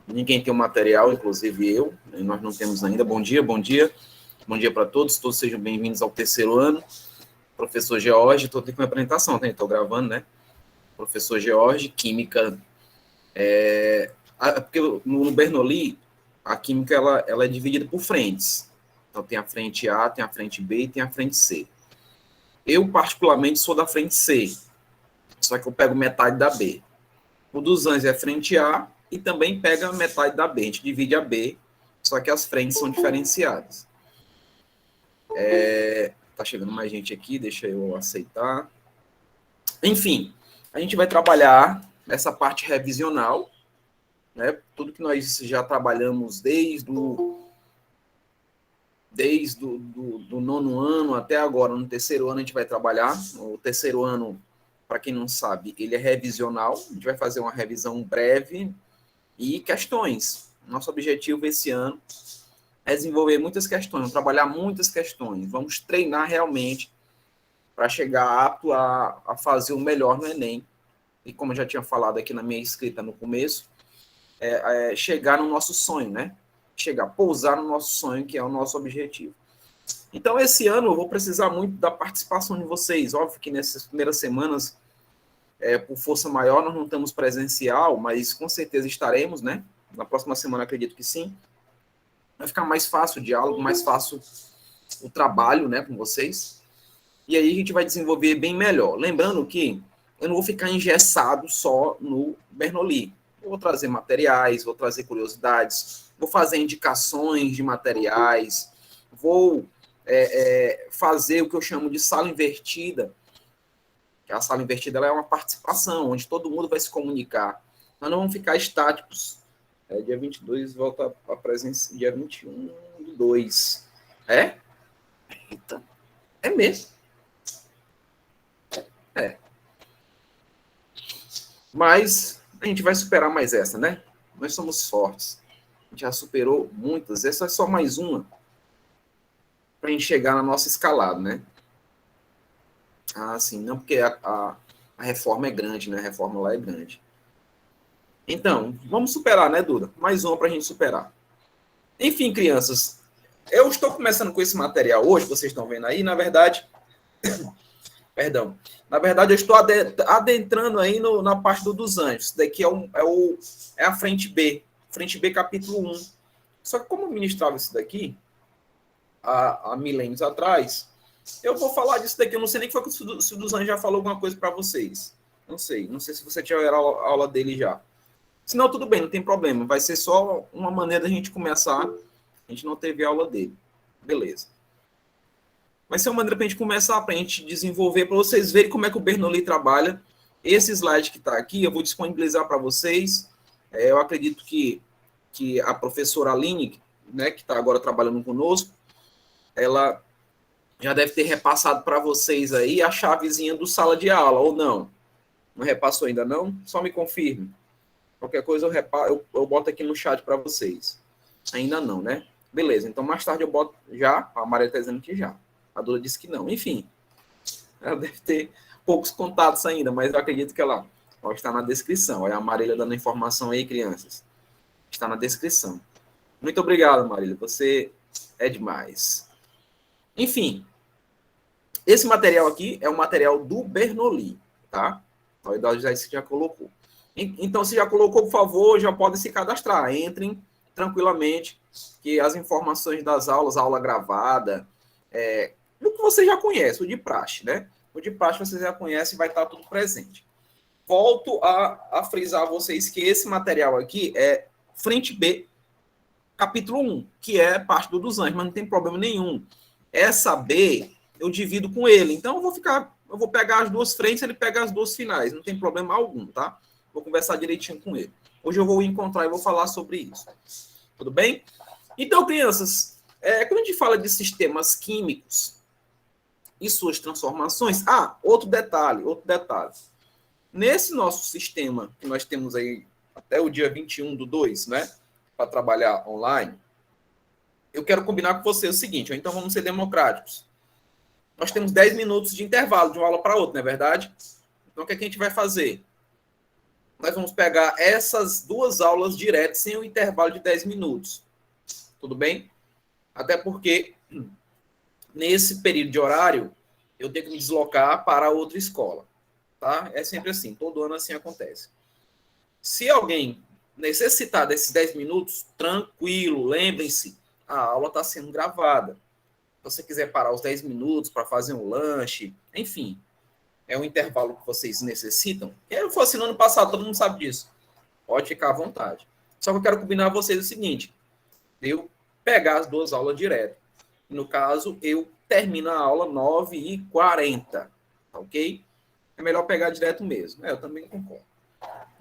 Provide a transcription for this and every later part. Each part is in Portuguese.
Ninguém tem o material, inclusive eu. Nós não temos ainda. Bom dia, bom dia. Bom dia para todos. Todos sejam bem-vindos ao terceiro ano. Professor George, estou aqui com a apresentação, tá? Estou gravando, né? Professor George, Química. Porque no Bernoulli, a Química ela é dividida por frentes. Então, tem a frente A, tem a frente B e tem a frente C. Eu, particularmente, sou da frente C. Só que eu pego metade da B. O dos Anjos é frente A e também pega metade da B. A gente divide a B, só que as frentes são diferenciadas. Tá chegando mais gente aqui, deixa eu aceitar. Enfim, a gente vai trabalhar essa parte revisional, né? Tudo que nós já trabalhamos desde o nono ano até agora, no terceiro ano a gente vai trabalhar. O terceiro ano, para quem não sabe, ele é revisional. A gente vai fazer uma revisão breve e questões. Nosso objetivo esse ano é desenvolver muitas questões, trabalhar muitas questões. Vamos treinar realmente para chegar apto a fazer o melhor no Enem. E como eu já tinha falado aqui na minha escrita no começo, chegar no nosso sonho, né? Pousar no nosso sonho, que é o nosso objetivo. Então, esse ano eu vou precisar muito da participação de vocês. Óbvio que nessas primeiras semanas, por força maior, nós não estamos presencial, mas com certeza estaremos, né? Na próxima semana, acredito que sim. Vai ficar mais fácil o diálogo, mais fácil o trabalho, né, com vocês. E aí a gente vai desenvolver bem melhor. Lembrando que eu não vou ficar engessado só no Bernoulli. Eu vou trazer materiais, vou trazer curiosidades, vou fazer indicações de materiais, vou fazer o que eu chamo de sala invertida. A sala invertida ela é uma participação, onde todo mundo vai se comunicar. Nós não vamos ficar estáticos. Dia 22 volta a presença, dia 21 do 2. Eita, é mesmo. Mas a gente vai superar mais essa, né? Nós somos fortes. A gente já superou muitas. Essa é só mais uma para a gente chegar na nossa escalada, né? Sim, não, porque a reforma é grande, né? A reforma lá é grande. Então, vamos superar, né, Duda? Mais uma para a gente superar. Enfim, crianças, eu estou começando com esse material hoje, vocês estão vendo aí, na verdade, perdão, na verdade eu estou adentrando aí na parte dos anjos. Isso daqui é a frente B capítulo 1. Só que como eu ministrava isso daqui, há milênios atrás, eu vou falar disso daqui, eu não sei nem se o dos anjos já falou alguma coisa para vocês. Não sei se você tiver a aula dele já. Se não, tudo bem, não tem problema. Vai ser só uma maneira da gente começar. A gente não teve aula dele. Beleza. Vai ser uma maneira para a gente começar, para a gente desenvolver, para vocês verem como é que o Bernoulli trabalha. Esse slide que está aqui, eu vou disponibilizar para vocês. Eu acredito que a professora Aline, né, que está agora trabalhando conosco, ela já deve ter repassado para vocês aí a chavezinha do sala de aula, ou não? Não repassou ainda não? Só me confirme. Qualquer coisa eu boto aqui no chat para vocês. Ainda não, né? Beleza, então mais tarde eu boto já. A Maria está dizendo que já. A Dula disse que não. Enfim, ela deve ter poucos contatos ainda, mas eu acredito que ela está na descrição. Olha a Marília dando informação aí, crianças. Está na descrição. Muito obrigado, Marília. Você é demais. Enfim, esse material aqui é o material do Bernoulli, tá? O Eduardo já colocou. Então, se já colocou, por favor, já podem se cadastrar. Entrem tranquilamente, que as informações das aulas, a aula gravada, o que você já conhece, o de praxe, né? O de praxe você já conhece e vai estar tudo presente. Volto a frisar a vocês que esse material aqui é frente B, capítulo 1, que é parte dos anjos, mas não tem problema nenhum. Essa B, eu divido com ele. Então, eu vou pegar as duas frentes, ele pega as duas finais. Não tem problema algum, tá? Vou conversar direitinho com ele. Hoje eu vou encontrar e vou falar sobre isso. Tudo bem? Então, crianças, quando a gente fala de sistemas químicos e suas transformações... outro detalhe. Nesse nosso sistema, que nós temos aí até o dia 21 do 2, né? Para trabalhar online, eu quero combinar com você o seguinte, então vamos ser democráticos. Nós temos 10 minutos de intervalo de uma aula para outra, não é verdade? Então, o que a gente vai fazer? nós vamos pegar essas duas aulas direto, sem o intervalo de 10 minutos. Tudo bem? Até porque, nesse período de horário, eu tenho que me deslocar para outra escola. Tá? É sempre assim, todo ano assim acontece. Se alguém necessitar desses 10 minutos, tranquilo, lembrem-se, a aula está sendo gravada. Se você quiser parar os 10 minutos para fazer um lanche, enfim, é um intervalo que vocês necessitam. Eu fosse no ano passado, todo mundo sabe disso. Pode ficar à vontade. Só que eu quero combinar a vocês o seguinte, eu pegar as duas aulas direto. No caso, eu termino a aula 9h40, ok? É melhor pegar direto mesmo. Eu também concordo.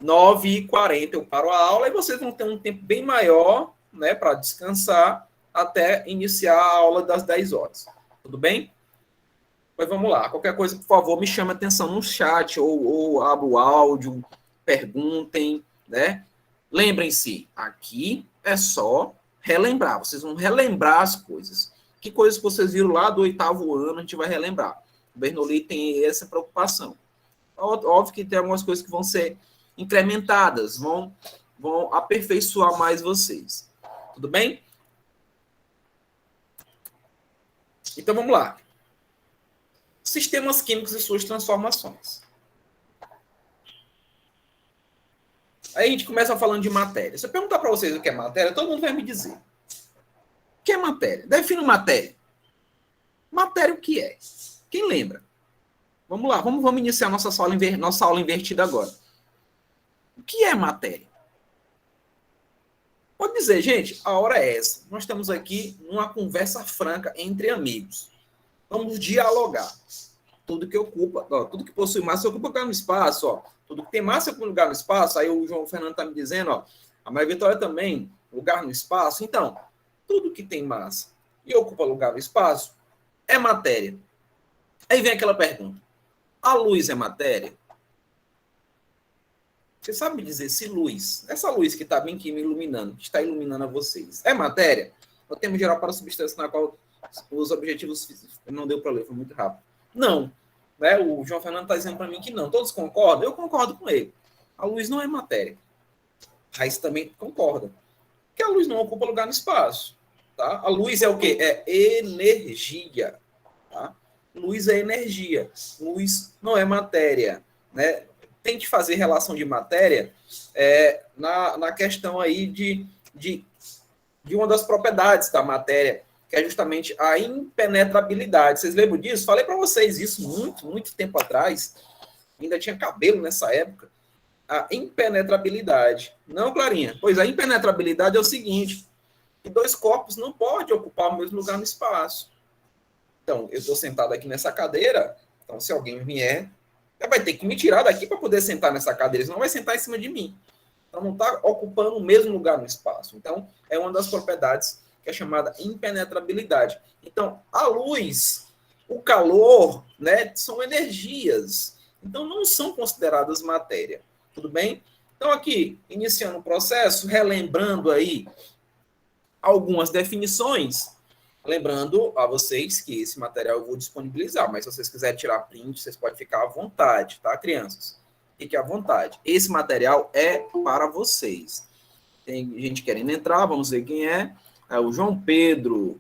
9h40 eu paro a aula e vocês vão ter um tempo bem maior, né, para descansar até iniciar a aula das 10 horas. Tudo bem? Pois vamos lá. Qualquer coisa, por favor, me chame a atenção no chat ou abra o áudio, perguntem, né? Lembrem-se, aqui é só relembrar. Vocês vão relembrar as coisas. Que coisas que vocês viram lá do 8º ano, a gente vai relembrar. O Bernoulli tem essa preocupação. Óbvio que tem algumas coisas que vão ser incrementadas, vão aperfeiçoar mais vocês. Tudo bem? Então, vamos lá. Sistemas químicos e suas transformações. Aí a gente começa falando de matéria. Se eu perguntar para vocês o que é matéria, todo mundo vai me dizer. O que é matéria? Defina matéria. Matéria o que é? Quem lembra? Vamos lá, vamos iniciar nossa aula invertida agora. O que é matéria? Pode dizer, gente, a hora é essa. Nós estamos aqui numa conversa franca entre amigos. Vamos dialogar. Tudo que ocupa, tudo que possui massa ocupa lugar no espaço, ó. Tudo que tem massa ocupa lugar no espaço. Aí o João Fernando está me dizendo, ó, a Maria Vitória também, lugar no espaço. Então, tudo que tem massa e ocupa lugar no espaço é matéria. Aí vem aquela pergunta. A luz é matéria? Você sabe me dizer se luz, essa luz que está bem aqui me iluminando, que está iluminando a vocês, é matéria? O termo geral para a substância na qual os objetivos não deu para ler, foi muito rápido. Não. Né? O João Fernando está dizendo para mim que não. Todos concordam? Eu concordo com ele. A luz não é matéria. Raiz também concorda. Que a luz não ocupa lugar no espaço. Tá? A luz é o quê? É energia. Tá? Luz é energia. Luz não é matéria. Né? Tente fazer relação de matéria na questão aí de uma das propriedades da matéria, que é justamente a impenetrabilidade. Vocês lembram disso? Falei para vocês isso muito tempo atrás. Ainda tinha cabelo nessa época. A impenetrabilidade. Não, Clarinha? Pois a impenetrabilidade é o seguinte, que dois corpos não podem ocupar o mesmo lugar no espaço. Então, eu estou sentado aqui nessa cadeira, então se alguém vier, vai ter que me tirar daqui para poder sentar nessa cadeira, senão vai sentar em cima de mim. Então, não está ocupando o mesmo lugar no espaço. Então, é uma das propriedades que é chamada impenetrabilidade. Então, a luz, o calor, né, são energias. Então, não são consideradas matéria. Tudo bem? Então, aqui, iniciando o processo, relembrando aí algumas definições, lembrando a vocês que esse material eu vou disponibilizar, mas se vocês quiserem tirar print, vocês podem ficar à vontade, tá, crianças? Fique à vontade. Esse material é para vocês. Tem gente querendo entrar, vamos ver quem é. É o João Pedro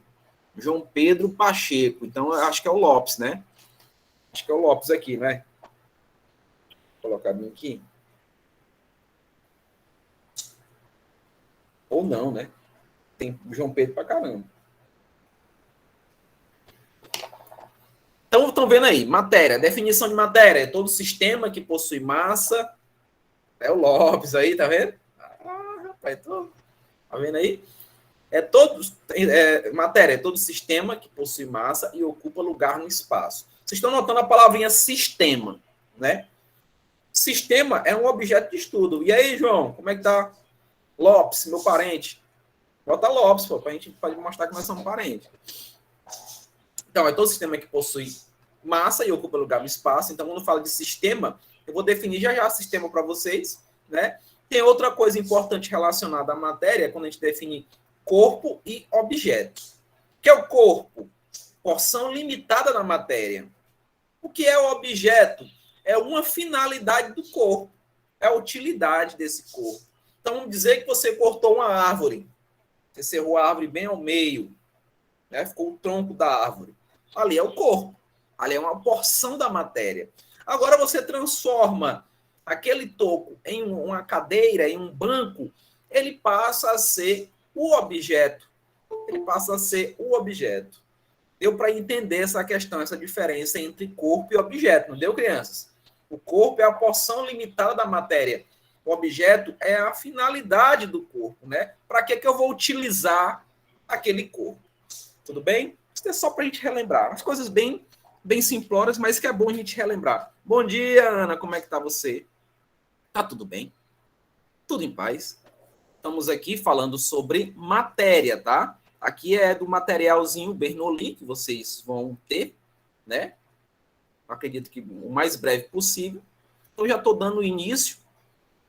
Pacheco. Então, eu acho que é o Lopes, né? Acho que é o Lopes aqui, né? Vou colocar bem aqui. Ou não, né? Tem João Pedro pra caramba. Então, estão vendo aí, matéria, definição de matéria, é todo sistema que possui massa, é o Lopes aí, tá vendo? Rapaz, tá vendo aí? Matéria, é todo sistema que possui massa e ocupa lugar no espaço. Vocês estão notando a palavrinha sistema, né? Sistema é um objeto de estudo. E aí, João, como é que tá? Lopes, meu parente. Bota Lopes, pô, pra gente mostrar que nós somos parentes. Então, é todo sistema que possui massa e ocupa lugar no espaço. Então, quando eu falo de sistema, eu vou definir já sistema para vocês, né? Tem outra coisa importante relacionada à matéria, quando a gente define corpo e objeto. O que é o corpo? Porção limitada da matéria. O que é o objeto? É uma finalidade do corpo. é a utilidade desse corpo. Então, vamos dizer que você cortou uma árvore, você cerrou a árvore bem ao meio, né? Ficou o tronco da árvore. Ali é o corpo, ali é uma porção da matéria. Agora você transforma aquele toco em uma cadeira, em um banco, ele passa a ser o objeto. Ele passa a ser o objeto. Deu para entender essa questão, essa diferença entre corpo e objeto, não deu, crianças? O corpo é a porção limitada da matéria. O objeto é a finalidade do corpo, né? Para que eu vou utilizar aquele corpo? Tudo bem? Isso é só para a gente relembrar. As coisas bem simplórias, mas que é bom a gente relembrar. Bom dia, Ana. Como é que tá você? Tá tudo bem? Tudo em paz? Estamos aqui falando sobre matéria, tá? Aqui é do materialzinho Bernoulli, que vocês vão ter, né? Acredito que o mais breve possível. Então, já estou dando início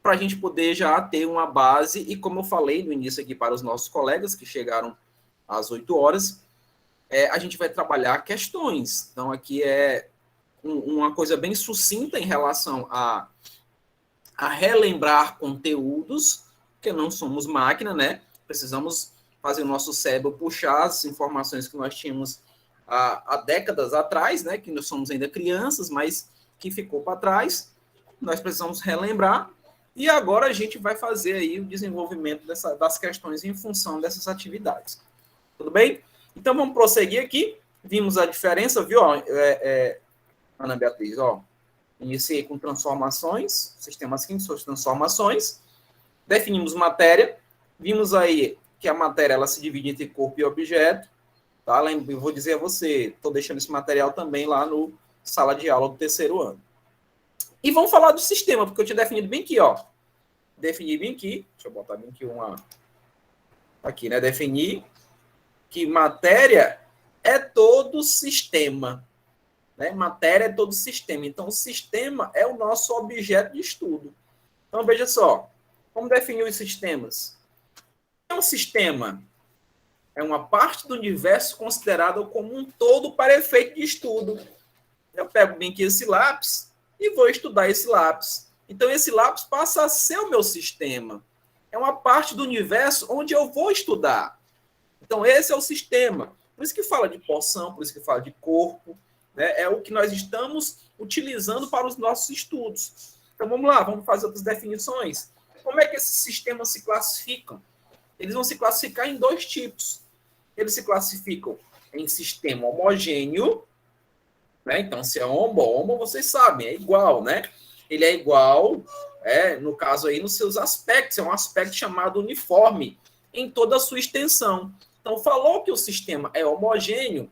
para a gente poder já ter uma base. E como eu falei no início aqui para os nossos colegas que chegaram às 8 horas, a gente vai trabalhar questões. Então, aqui é uma coisa bem sucinta em relação a relembrar conteúdos, porque não somos máquina, né? Precisamos fazer o nosso cérebro puxar as informações que nós tínhamos há décadas atrás, né? Que nós somos ainda crianças, mas que ficou para trás. Nós precisamos relembrar. E agora a gente vai fazer aí o desenvolvimento das questões em função dessas atividades. Tudo bem? Então, vamos prosseguir aqui. Vimos a diferença, viu, Ana Beatriz? Ó, iniciei com transformações, sistemas químicos, suas transformações. Definimos matéria. Vimos aí que a matéria ela se divide entre corpo e objeto. Tá? Eu vou dizer a você, estou deixando esse material também lá no sala de aula do terceiro ano. E vamos falar do sistema, porque eu tinha definido bem aqui, ó. Defini bem aqui. Deixa eu botar bem aqui uma... Aqui, né? Definir que matéria é todo sistema. Né? Matéria é todo sistema. Então, o sistema é o nosso objeto de estudo. Então, veja só. Como definir os sistemas? Um sistema é uma parte do universo considerada como um todo para efeito de estudo. Eu pego bem aqui esse lápis e vou estudar esse lápis. Então, esse lápis passa a ser o meu sistema. É uma parte do universo onde eu vou estudar. Então, esse é o sistema. Por isso que fala de porção, por isso que fala de corpo. Né? É o que nós estamos utilizando para os nossos estudos. Então, vamos lá, vamos fazer outras definições. Como é que esses sistemas se classificam? Eles vão se classificar em dois tipos. Eles se classificam em sistema homogêneo, né? Então, se é homo, vocês sabem, é igual, né? Ele é igual, no caso aí, nos seus aspectos, é um aspecto chamado uniforme em toda a sua extensão. Então, falou que o sistema é homogêneo,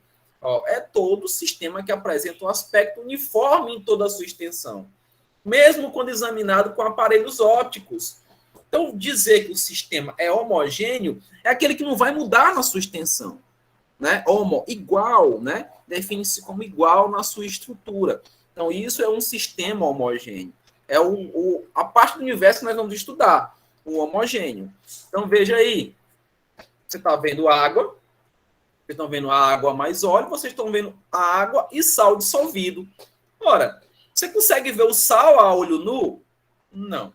é todo sistema que apresenta um aspecto uniforme em toda a sua extensão, mesmo quando examinado com aparelhos ópticos. Então, dizer que o sistema é homogêneo é aquele que não vai mudar na sua extensão. Né? Homo, igual, né? Define-se como igual na sua estrutura. Então, isso é um sistema homogêneo. É a parte do universo que nós vamos estudar, o homogêneo. Então, veja aí. Você está vendo água, vocês estão vendo a água mais óleo, vocês estão vendo a água e sal dissolvido. Ora, você consegue ver o sal a olho nu? Não.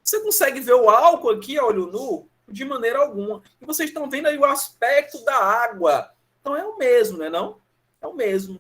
Você consegue ver o álcool aqui a olho nu? De maneira alguma. E vocês estão vendo aí o aspecto da água. Então é o mesmo, né? Não? É o mesmo.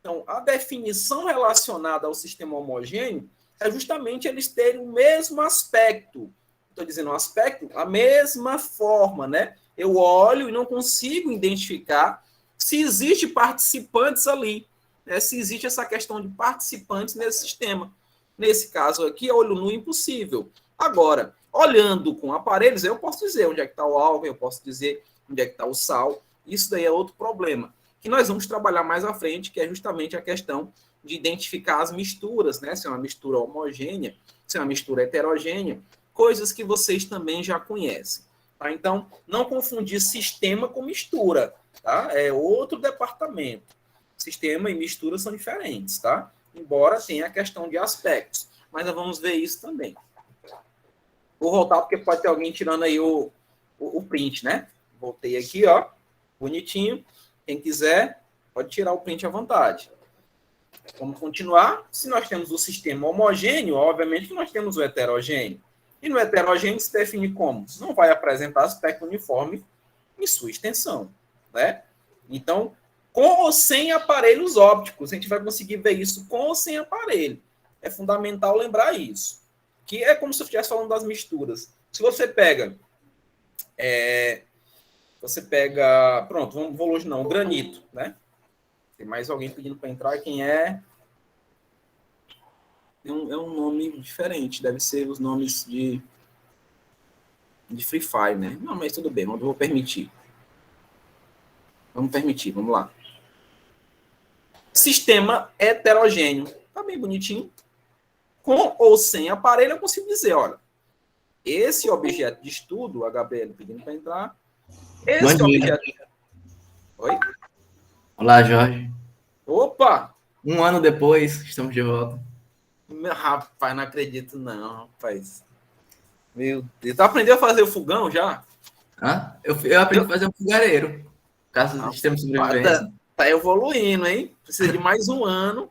Então, a definição relacionada ao sistema homogêneo é justamente eles terem o mesmo aspecto. Estou dizendo um aspecto, a mesma forma, né? Eu olho e não consigo identificar se existe participantes ali, né? Se existe essa questão de participantes nesse sistema. Nesse caso aqui, a olho nu, impossível. Agora, olhando com aparelhos, eu posso dizer onde é que está o álcool, eu posso dizer onde é que está o sal. Isso daí é outro problema, que nós vamos trabalhar mais à frente, que é justamente a questão de identificar as misturas, né? Se é uma mistura homogênea, se é uma mistura heterogênea, coisas que vocês também já conhecem. Tá? Então, não confundir sistema com mistura. Tá? É outro departamento. Sistema e mistura são diferentes, tá? Embora tenha a questão de aspectos. Mas nós vamos ver isso também. Vou voltar porque pode ter alguém tirando aí o print, né? Voltei aqui, ó. Bonitinho. Quem quiser, pode tirar o print à vontade. Vamos continuar. Se nós temos o sistema homogêneo, obviamente que nós temos o heterogêneo. E no heterogêneo se define como? Não vai apresentar aspecto uniforme em sua extensão, né? Então, com ou sem aparelhos ópticos, a gente vai conseguir ver isso com ou sem aparelho. É fundamental lembrar isso. Que é como se eu estivesse falando das misturas. Se você pega... pronto, vou hoje não, o granito, né? Tem mais alguém pedindo para entrar, quem é? É um nome diferente, deve ser os nomes de Free Fire, né? Não, mas tudo bem, eu vou permitir. Vamos permitir, vamos lá. Sistema heterogêneo. Tá bem bonitinho. Com ou sem aparelho, eu consigo dizer, olha, esse objeto de estudo, a Gabriela pedindo para entrar, esse Bom dia. objeto... Oi? Olá, Jorge. Opa! Um ano depois, estamos de volta. Meu, rapaz, não acredito não, rapaz. Meu Deus. Tu aprendeu a fazer o fogão já? Hã? Eu aprendi a fazer um fogareiro. Caso do sistema de sobrevivência. Tá evoluindo, hein? Precisa de mais um ano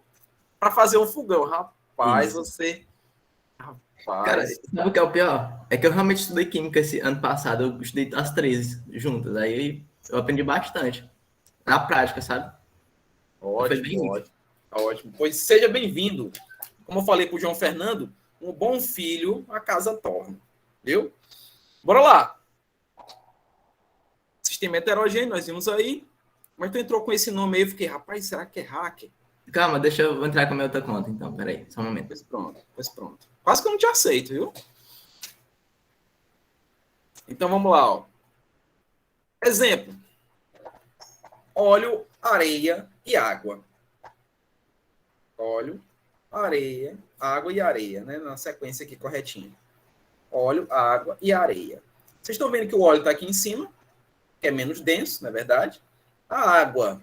para fazer um fogão. Rapaz, Isso. você... Cara, Rapaz... sabe o que é o pior? É que eu realmente estudei química esse ano passado. Eu estudei as 13 juntas. Aí eu aprendi bastante. Na prática, sabe? Foi bem Ótimo, útil. ótimo. Ótimo. Pois seja bem-vindo. Como eu falei para o João Fernando, um bom filho a casa torna. Viu? Bora lá. Sistema heterogêneo, nós vimos aí. Mas tu entrou com esse nome aí, eu fiquei, rapaz, será que é hacker? Calma, deixa eu entrar com a minha outra conta, então. Peraí, só um momento. Pois pronto, pois pronto. Quase que eu não te aceito, viu? Então vamos lá, ó. Exemplo. Óleo, areia e água. Óleo, areia, água e areia, né? Na sequência aqui corretinha. Óleo, água e areia. Vocês estão vendo que o óleo está aqui em cima, que é menos denso, não é verdade? A água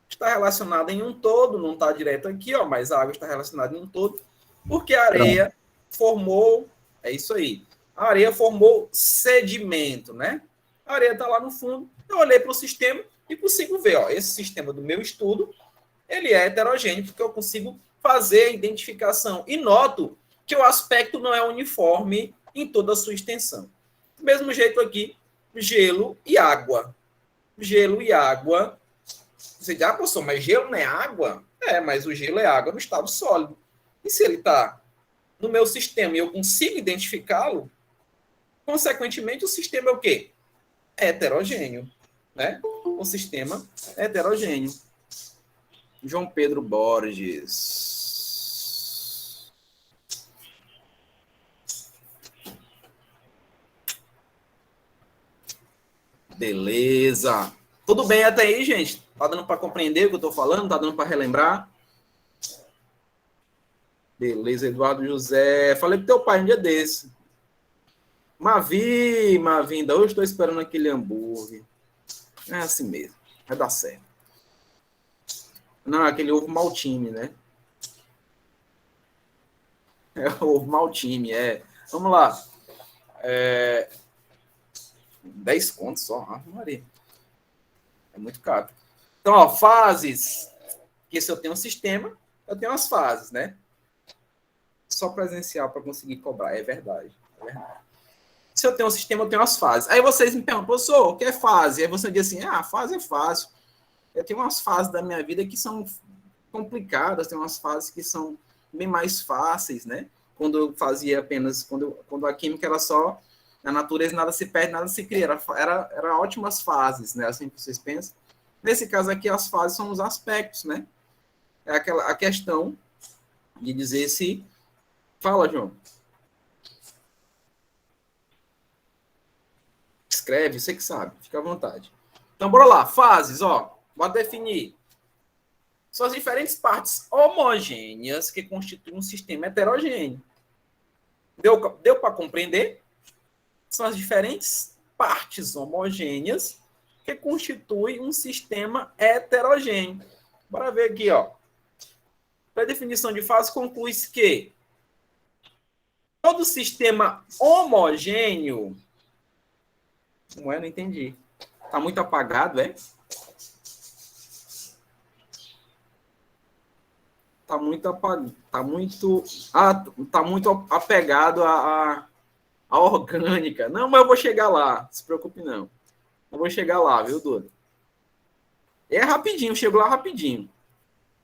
está relacionada em um todo, não está direto aqui, ó, mas a água está relacionada em um todo, porque a areia formou, é isso aí, a areia formou sedimento, né? A areia está lá no fundo, eu olhei para o sistema e consigo ver, ó, esse sistema do meu estudo, ele é heterogêneo, porque eu consigo fazer a identificação e noto que o aspecto não é uniforme em toda a sua extensão. Do mesmo jeito aqui, gelo e água. Gelo e água. Você diz, professor, mas gelo não é água? É, mas o gelo é água no estado sólido. E se ele está no meu sistema e eu consigo identificá-lo, consequentemente, o sistema é o quê? É heterogêneo. Né? O sistema é heterogêneo. João Pedro Borges. Beleza. Tudo bem até aí, gente? Tá dando para compreender o que eu tô falando? Tá dando para relembrar? Beleza, Eduardo José. Falei pro teu pai um dia desse. Mavinda, hoje estou esperando aquele hambúrguer. É assim mesmo. Vai dar certo. Não, aquele ovo maltine, né? É o ovo maltine, é. Vamos lá. 10 contos só. Ah, Maria. É muito caro. Então, ó, fases. Porque se eu tenho um sistema, eu tenho as fases, né? Só presencial para conseguir cobrar. É verdade. É verdade. Se eu tenho um sistema, eu tenho as fases. Aí vocês me perguntam, professor, o que é fase? Aí você diz assim, fase é fácil. Eu tenho umas fases da minha vida que são complicadas, tem umas fases que são bem mais fáceis, né? Quando eu fazia apenas, quando a química era só na natureza, nada se perde, nada se cria. Era ótimas fases, né? Assim que vocês pensam. Nesse caso aqui, as fases são os aspectos, né? É a questão de dizer se... Fala, João. Escreve, você que sabe, fica à vontade. Então, bora lá. Fases, ó. Bora definir. São as diferentes partes homogêneas que constituem um sistema heterogêneo. Deu para compreender? São as diferentes partes homogêneas que constituem um sistema heterogêneo. Bora ver aqui, ó. Para a definição de fase, conclui-se que todo sistema homogêneo... Não é? Não entendi. Está muito apagado, é? tá muito apegado à orgânica. Não, mas eu vou chegar lá. Não se preocupe, não. Eu vou chegar lá, viu, Duda? É rapidinho, chego lá rapidinho.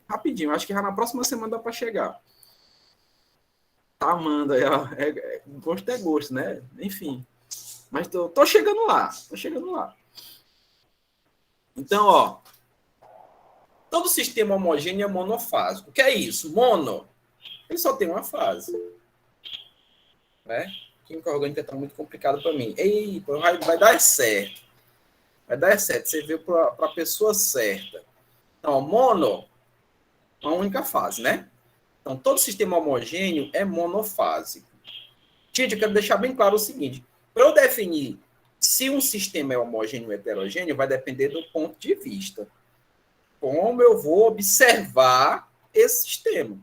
Rapidinho, acho que já na próxima semana dá para chegar. Tá, Amanda, gosto é gosto, né? Enfim. Mas tô chegando lá, tô chegando lá. Então, ó, todo sistema homogêneo é monofásico. O que é isso? Mono, ele só tem uma fase. Né? Química orgânica tá muito complicado para mim. Ei, vai dar certo. Vai dar certo. Você veio para a pessoa certa. Então, mono, uma única fase, né? Então, todo sistema homogêneo é monofásico. Gente, eu quero deixar bem claro o seguinte. Para eu definir se um sistema é homogêneo ou heterogêneo, vai depender do ponto de vista. Como eu vou observar esse sistema.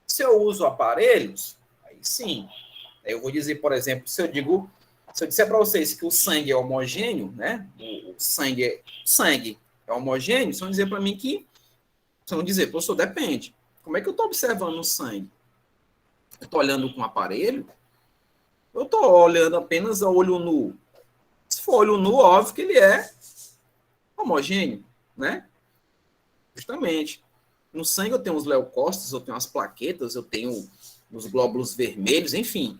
Se eu uso aparelhos, aí sim. Eu vou dizer, por exemplo, se eu disser para vocês que o sangue é homogêneo, né? O sangue é homogêneo, vocês vão dizer para mim que... Vocês vão dizer, professor, depende. Como é que eu estou observando o sangue? Eu estou olhando com o aparelho? Eu estou olhando apenas a olho nu? Se for olho nu, óbvio que ele é homogêneo, né? Justamente. No sangue eu tenho os leucócitos, eu tenho as plaquetas, eu tenho os glóbulos vermelhos, enfim.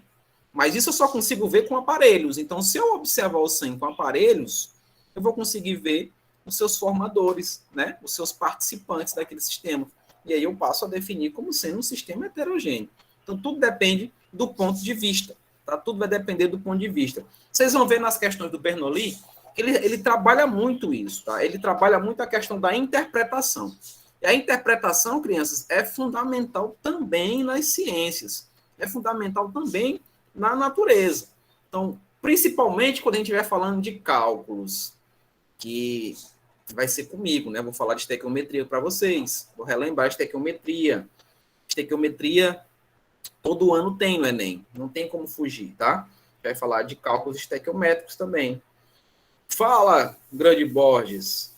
Mas isso eu só consigo ver com aparelhos. Então, se eu observar o sangue com aparelhos, eu vou conseguir ver os seus formadores, né? Os seus participantes daquele sistema. E aí eu passo a definir como sendo um sistema heterogêneo. Então, tudo depende do ponto de vista. Tá? Tudo vai depender do ponto de vista. Vocês vão ver nas questões do Bernoulli que ele trabalha muito isso. Tá? Ele trabalha muito a questão da interpretação. E a interpretação, crianças, é fundamental também nas ciências. É fundamental também na natureza. Então, principalmente quando a gente estiver falando de cálculos, que vai ser comigo, né? Vou falar de estequiometria para vocês. Vou relembrar estequiometria. Estequiometria, todo ano tem no Enem. Não tem como fugir, tá? Vai falar de cálculos estequiométricos também. Fala, grande Borges.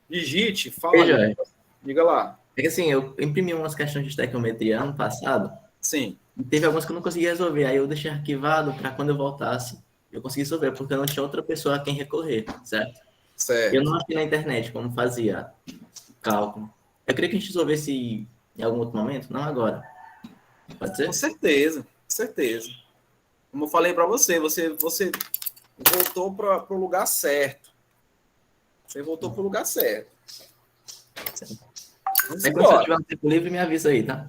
Digite, fala. Veja, Diga lá. é que assim, eu imprimi umas questões de estequiometria ano passado. Sim. E teve algumas que eu não consegui resolver. Aí eu deixei arquivado para quando eu voltasse, eu conseguisse resolver, porque eu não tinha outra pessoa a quem recorrer, certo? Certo. Eu não achei na internet como fazia cálculo. Eu queria que a gente resolvesse em algum outro momento, não agora. Pode ser? Com certeza, com certeza. Como eu falei para você voltou para o lugar certo. Você voltou para o lugar certo. Vamos Aí quando você embora. tiver um tempo livre, me avisa aí, tá?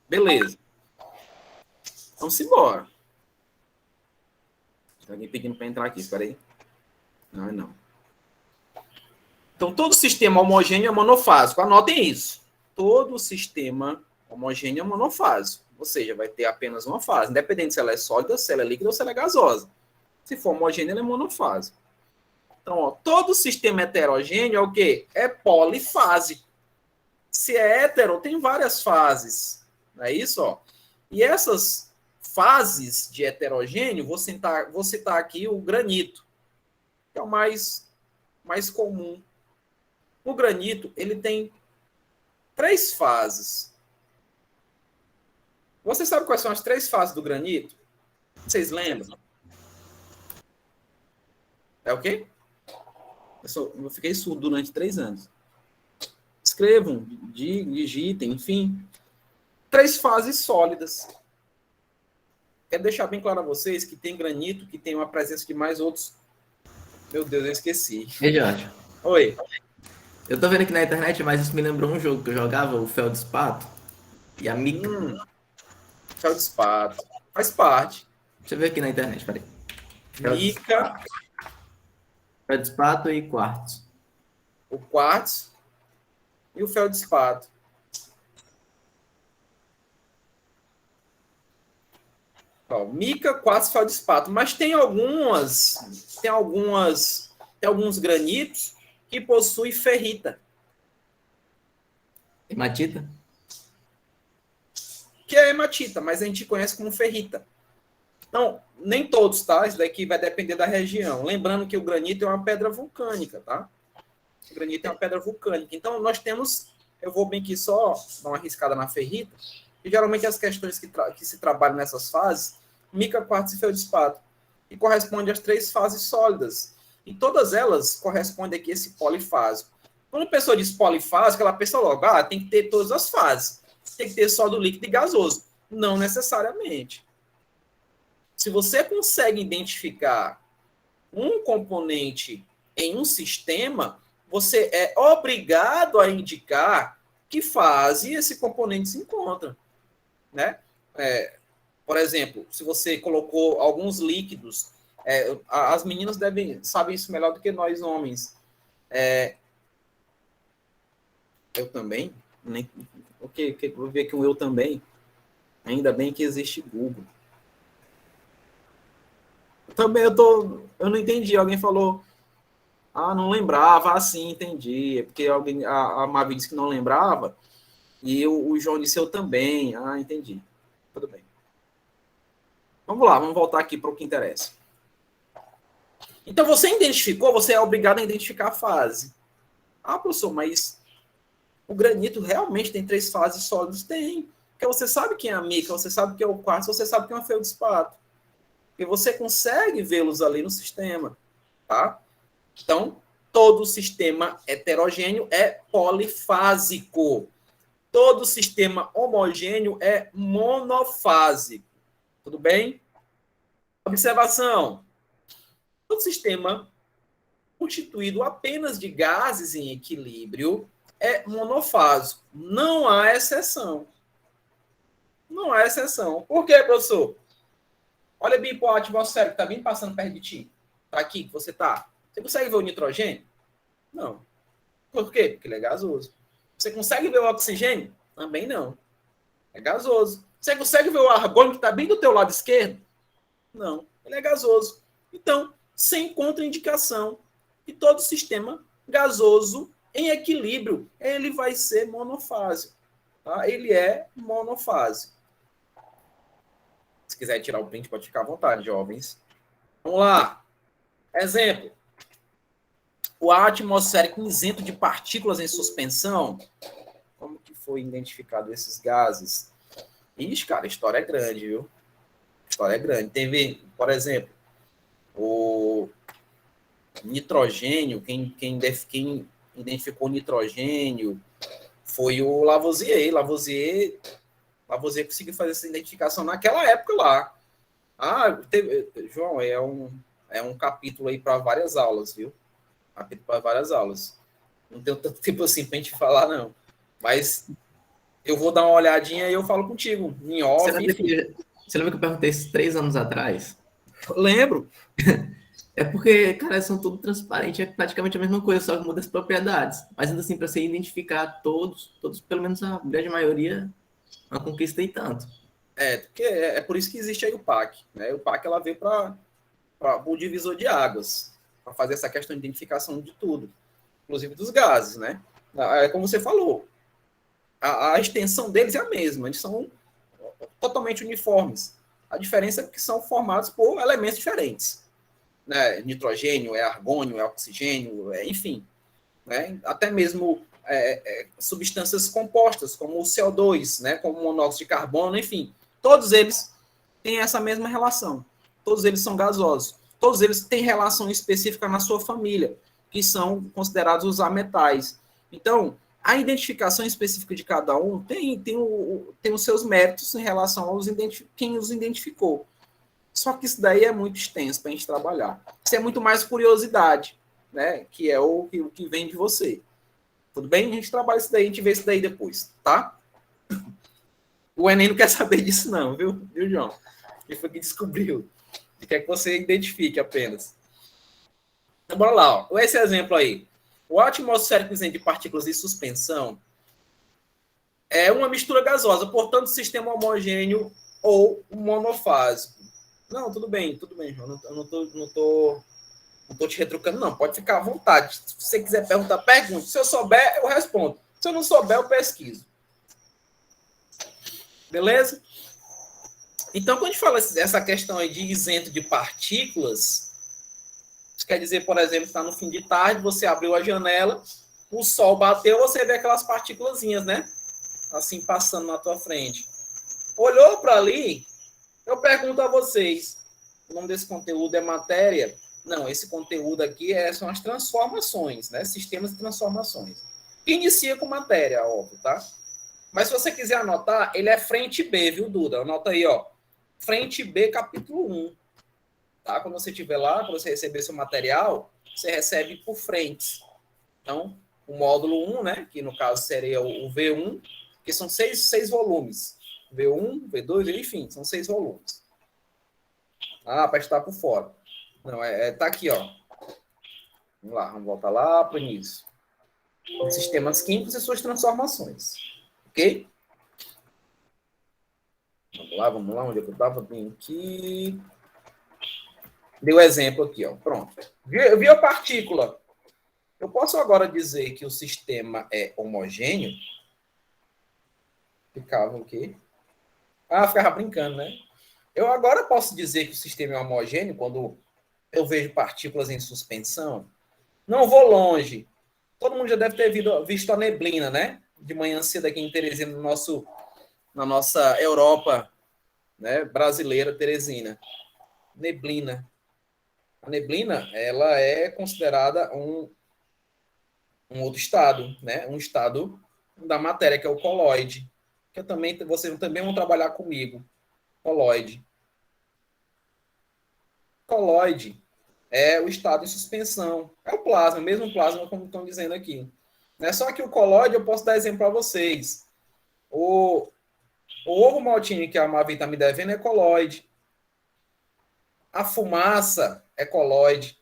Beleza. Vamos embora. Tem alguém pedindo para entrar aqui, espera aí. Não, é não. Então, todo sistema homogêneo é monofásico. Anotem isso. Todo sistema homogêneo é monofásico. Ou seja, vai ter apenas uma fase, independente se ela é sólida, se ela é líquida ou se ela é gasosa. Se for homogêneo, ela é monofásico. Então, ó, todo sistema heterogêneo é o quê? É polifásico. Se é hétero, tem várias fases. Não é isso? Ó? E essas fases de heterogêneo, vou citar aqui o granito, que é o mais comum. O granito, ele tem 3 fases. Você sabe quais são as 3 fases do granito? Vocês lembram? É o quê? Eu fiquei surdo durante 3 anos. Escrevam, digitem, enfim. 3 fases sólidas. Quero deixar bem claro a vocês que tem granito, que tem uma presença de mais outros. Meu Deus, eu esqueci. Ei, Jorge. Oi. Eu tô vendo aqui na internet, mas isso me lembrou um jogo que eu jogava, o Feldspato e a Mica. Feldspato. Faz parte. Deixa eu ver aqui na internet, peraí. Mica. Feldspato e quartzo. O quartzo e o feldspato. Ó, mica, quartzo, feldspato. Mas tem alguns granitos que possuem ferrita. Hematita? Que é hematita, mas a gente conhece como ferrita. Então, nem todos, tá? Isso daqui vai depender da região. Lembrando que o granito é uma pedra vulcânica, tá? O granito é uma pedra vulcânica. Então, nós temos eu vou bem aqui só dar uma riscada na ferrita, e geralmente as questões que se trabalham nessas fases, mica, quartzo e feldespato, e corresponde às 3 fases sólidas. E todas elas correspondem aqui a esse polifásico. Quando a pessoa diz polifásico, ela pensa logo, tem que ter todas as fases. Tem que ter sólido, líquido e gasoso. Não necessariamente. Se você consegue identificar um componente em um sistema, você é obrigado a indicar que fase esse componente se encontra. Né? Por exemplo, se você colocou alguns líquidos, as meninas sabem isso melhor do que nós, homens. Eu também? Vou ver aqui um eu também. Ainda bem que existe Google. Também eu não entendi. Alguém falou, não lembrava. Sim, entendi. É porque a Mavi disse que não lembrava. E o João disse eu também. Entendi. Tudo bem. Vamos lá, vamos voltar aqui para o que interessa. Então, você identificou, você é obrigado a identificar a fase. Professor, mas o granito realmente tem 3 fases sólidas? Tem. Porque você sabe quem é a mica, você sabe quem é o quartzo, você sabe quem é o feldespato. Porque você consegue vê-los ali no sistema. Tá? Então, todo sistema heterogêneo é polifásico. Todo sistema homogêneo é monofásico. Tudo bem? Observação. Todo sistema constituído apenas de gases em equilíbrio é monofásico. Não há exceção. Não há exceção. Por quê, professor? Olha bem para a atmosfera que está bem passando perto de ti. Está aqui que você está. Você consegue ver o nitrogênio? Não. Por quê? Porque ele é gasoso. Você consegue ver o oxigênio? Também não. É gasoso. Você consegue ver o argônio que está bem do teu lado esquerdo? Não. Ele é gasoso. Então, sem contraindicação, que todo sistema gasoso em equilíbrio, ele vai ser monofásico. Tá? Ele é monofásico. Se quiser tirar o print, pode ficar à vontade, jovens. Vamos lá. Exemplo. O ar atmosférico isento de partículas em suspensão. Como que foi identificado esses gases? Ixi, cara, a história é grande, viu? A história é grande. Teve, por exemplo, o nitrogênio, quem identificou o nitrogênio foi o Lavoisier. Lavoisier conseguiu fazer essa identificação naquela época lá. João, é um capítulo aí para várias aulas, viu? Capítulo para várias aulas. Não tenho tanto tempo assim para a gente falar, não. Mas eu vou dar uma olhadinha e eu falo contigo, em off. Você lembra que eu perguntei isso 3 anos atrás? Lembro. É porque, cara, são tudo transparente, é praticamente a mesma coisa, só que muda as propriedades. Mas ainda assim, para você identificar todos, pelo menos a grande maioria, não conquistei tanto. Porque é por isso que existe aí o PAC. Né? O PAC ela veio para o divisor de águas, para fazer essa questão de identificação de tudo, inclusive dos gases. Né? Como você falou, a extensão deles é a mesma, eles são totalmente uniformes. A diferença é que são formados por elementos diferentes. Né? Nitrogênio, argônio, oxigênio, enfim. Né? Até mesmo substâncias compostas, como o CO2, né? Como o monóxido de carbono, enfim. Todos eles têm essa mesma relação. Todos eles são gasosos. Todos eles têm relação específica na sua família, que são considerados os ametais. Então, a identificação específica de cada um tem os seus méritos em relação aos quem os identificou. Só que isso daí é muito extenso para a gente trabalhar. Isso é muito mais curiosidade, né? Que é o que vem de você. Tudo bem? A gente trabalha isso daí, a gente vê isso daí depois, tá? O Enem não quer saber disso não, viu João? Ele foi que descobriu. Ele quer que você identifique apenas. Então, bora lá. Ó. Esse exemplo aí. O atmosférico isento de partículas de suspensão é uma mistura gasosa, portanto, sistema homogêneo ou monofásico. Não, tudo bem, João. Eu não tô te retrucando, não. Pode ficar à vontade. Se você quiser perguntar, pergunte. Se eu souber, eu respondo. Se eu não souber, eu pesquiso. Beleza? Então, quando a gente fala essa questão aí de isento de partículas, isso quer dizer, por exemplo, está no fim de tarde, você abriu a janela o sol bateu, você vê aquelas partículazinhas, né? Assim, passando na tua frente. Olhou para ali, eu pergunto a vocês, o nome desse conteúdo é matéria? Não, esse conteúdo aqui são as transformações, né? Sistemas de transformações. Que inicia com matéria, óbvio, tá? Mas se você quiser anotar, ele é frente B, viu, Duda? Anota aí, ó. Frente B, capítulo 1. Tá? Quando você estiver lá, quando você receber seu material, você recebe por frentes. Então, o módulo 1, né? Que no caso seria o V1, que são seis volumes. V1, V2, enfim, são 6 volumes. Ah, para estar por fora. Não, tá aqui, ó. Vamos lá, vamos voltar lá para o início. Sistemas químicos e suas transformações. Ok? Vamos lá, onde é que eu estava? Bem aqui. Deu exemplo aqui, ó. Pronto. Viu a partícula? Eu posso agora dizer que o sistema é homogêneo? Ficava o quê? Ah, ficava brincando, né? Eu agora posso dizer que o sistema é homogêneo quando eu vejo partículas em suspensão? Não vou longe. Todo mundo já deve ter visto a neblina, né? De manhã cedo aqui em Teresina, na nossa Europa, né? Brasileira, Teresina. Neblina. A neblina, ela é considerada um outro estado, né? Um estado da matéria, que é o coloide. Que vocês também vão trabalhar comigo. Coloide. Coloide é o estado em suspensão. É o plasma, mesmo plasma, como estão dizendo aqui. Né? Só que o coloide, eu posso dar exemplo para vocês. O ovo maltine, que a Mavi está me devendo, é coloide. A fumaça é coloide.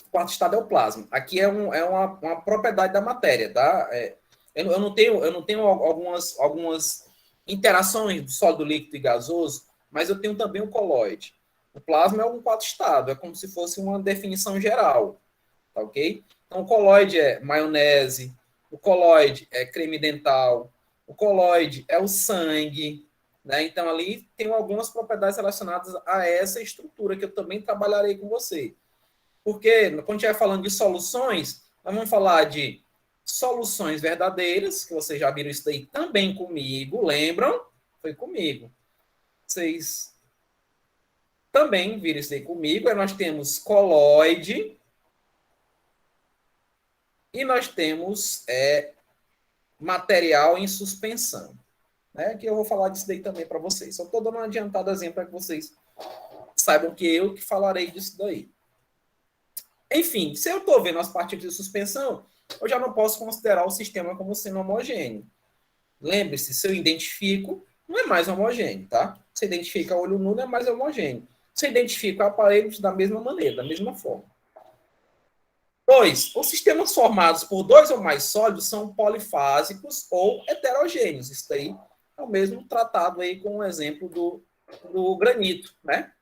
O quarto estado é o plasma. Aqui é uma propriedade da matéria, tá? Eu não tenho algumas interações do sólido, líquido e gasoso, mas eu tenho também o coloide. O plasma é um quarto estado, é como se fosse uma definição geral, tá ok? Então, o coloide é maionese, o coloide é creme dental, o coloide é o sangue, né? Então, ali tem algumas propriedades relacionadas a essa estrutura que eu também trabalharei com você. Porque, quando a gente vai falando de soluções, nós vamos falar de soluções verdadeiras, que vocês já viram isso daí também comigo, lembram? Foi comigo. Vocês também viram isso daí comigo. Aí nós temos coloide e nós temos material em suspensão. Né? Que eu vou falar disso daí também para vocês. Só estou dando uma adiantadazinha para que vocês saibam que eu que falarei disso daí. Enfim, se eu estou vendo as partículas de suspensão, eu já não posso considerar o sistema como sendo homogêneo. Lembre-se, se eu identifico, não é mais homogêneo, tá? Se identifica a olho nu, não é mais homogêneo. Se identifica aparelhos da mesma maneira, da mesma forma. 2. Os sistemas formados por dois ou mais sólidos são polifásicos ou heterogêneos. Isso daí é o mesmo tratado aí com o exemplo do granito, né?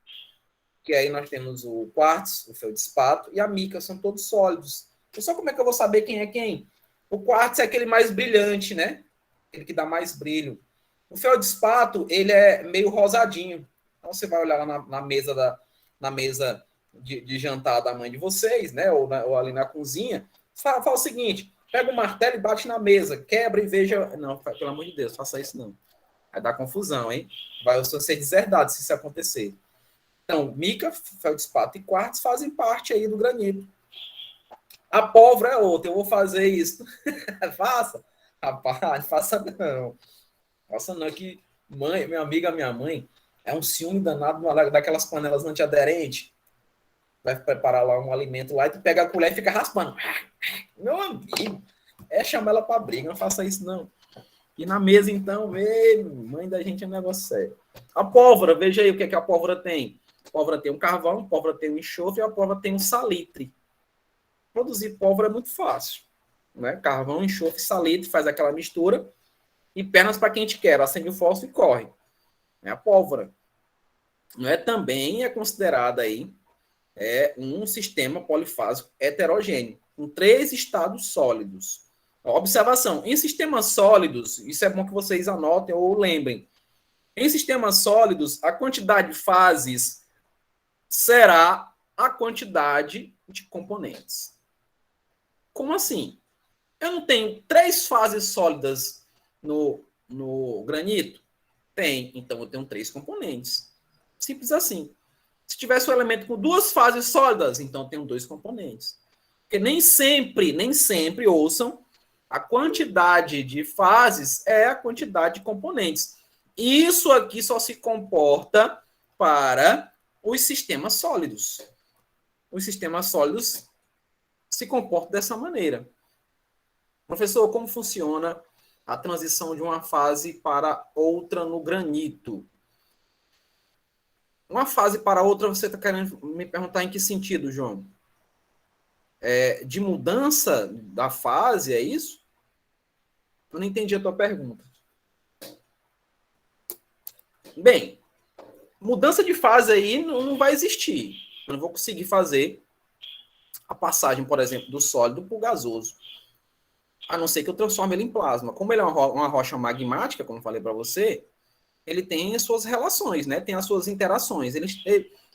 Que aí nós temos o quartzo, o feldspato e a mica, são todos sólidos. Então, só como é que eu vou saber quem é quem? O quartzo é aquele mais brilhante, né? Aquele que dá mais brilho. O feldespato, ele é meio rosadinho. Então, você vai olhar lá na mesa de jantar da mãe de vocês, né? Ou ali na cozinha. Fala o seguinte, pega o martelo e bate na mesa, quebra e veja... Não, pelo amor de Deus, faça isso não. Vai dar confusão, hein? Vai ser deserdado se isso acontecer. Então, mica, feldspato e quartzo fazem parte aí do granito. A pólvora é outra. Eu vou fazer isso. Faça. Rapaz, faça não. Faça não, que minha amiga, minha mãe, é um ciúme danado daquelas panelas antiaderentes. Vai preparar lá um alimento lá e tu pega a colher e fica raspando. Meu amigo, chama ela pra briga. Não faça isso, não. E na mesa, então, mãe da gente é um negócio sério. A pólvora, veja aí o que a pólvora tem. A pólvora tem um carvão, a pólvora tem um enxofre e a pólvora tem um salitre. Produzir pólvora é muito fácil. Né? Carvão, enxofre, salitre, faz aquela mistura e pernas para quem a gente quer. Acende o fósforo e corre. É a pólvora. Também é considerada aí um sistema polifásico heterogêneo, com 3 estados sólidos. Observação, em sistemas sólidos, isso é bom que vocês anotem ou lembrem, em sistemas sólidos, a quantidade de fases será a quantidade de componentes. Como assim? Eu não tenho 3 fases sólidas no granito? Tem. Então eu tenho 3 componentes. Simples assim. Se tivesse um elemento com 2 fases sólidas, então eu tenho 2 componentes. Porque nem sempre, ouçam, a quantidade de fases é a quantidade de componentes. Isso aqui só se comporta para os sistemas sólidos. Os sistemas sólidos se comportam dessa maneira. Professor, como funciona a transição de uma fase para outra no granito? Uma fase para outra, você está querendo me perguntar em que sentido, João? De mudança da fase, é isso? Eu não entendi a tua pergunta. Bem, mudança de fase aí não vai existir. Eu não vou conseguir fazer a passagem, por exemplo, do sólido para o gasoso. A não ser que eu transforme ele em plasma. Como ele é uma rocha magmática, como eu falei para você, ele tem as suas relações, né? Tem as suas interações.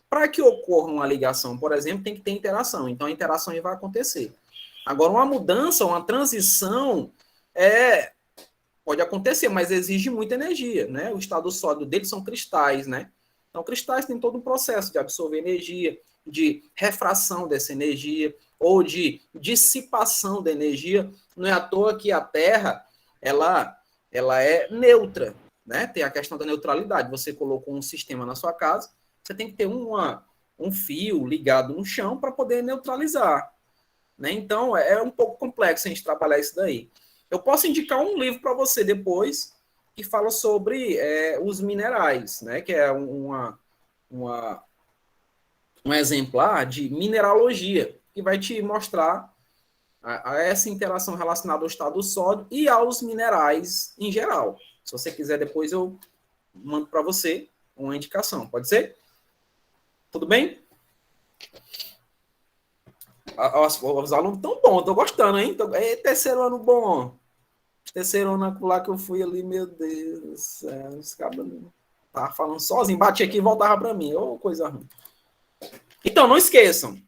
Para que ocorra uma ligação, por exemplo, tem que ter interação. Então, a interação aí vai acontecer. Agora, uma mudança, uma transição, pode acontecer, mas exige muita energia, né? O estado sólido deles são cristais, né? Então, cristais têm todo um processo de absorver energia, de refração dessa energia, ou de dissipação da energia. Não é à toa que a Terra, ela é neutra, né? Tem a questão da neutralidade. Você colocou um sistema na sua casa, você tem que ter um fio ligado no chão para poder neutralizar, né? Então, é um pouco complexo a gente trabalhar isso daí. Eu posso indicar um livro para você depois que fala sobre os minerais, né? Que é um exemplar de mineralogia, que vai te mostrar a essa interação relacionada ao estado sólido e aos minerais em geral. Se você quiser, depois eu mando para você uma indicação. Pode ser? Tudo bem? Os alunos estão bons, estou gostando, hein? Terceiro ano bom. Terceiro ano lá que eu fui ali, meu Deus do céu, os cabos tava falando sozinho, batia aqui e voltava para mim. Ô, coisa ruim. Então, não esqueçam.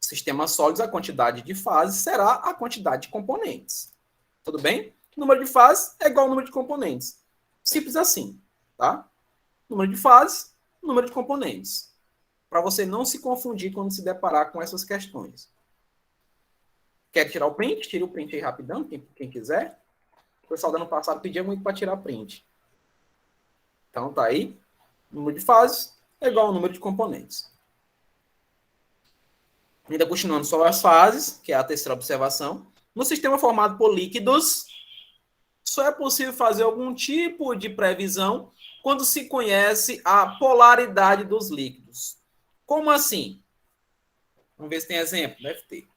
Sistemas sólidos, a quantidade de fases será a quantidade de componentes. Tudo bem? O número de fases é igual ao número de componentes. Simples assim, tá? Número de fases, número de componentes. Para você não se confundir quando se deparar com essas questões. Quer tirar o print? Tira o print aí rapidão, quem quiser. O pessoal do ano passado pedia muito para tirar print. Então tá aí. Número de fases é igual ao número de componentes. Ainda continuando sobre as fases, que é a terceira observação. No sistema formado por líquidos, só é possível fazer algum tipo de previsão quando se conhece a polaridade dos líquidos. Como assim? Vamos ver se tem exemplo. Deve ter.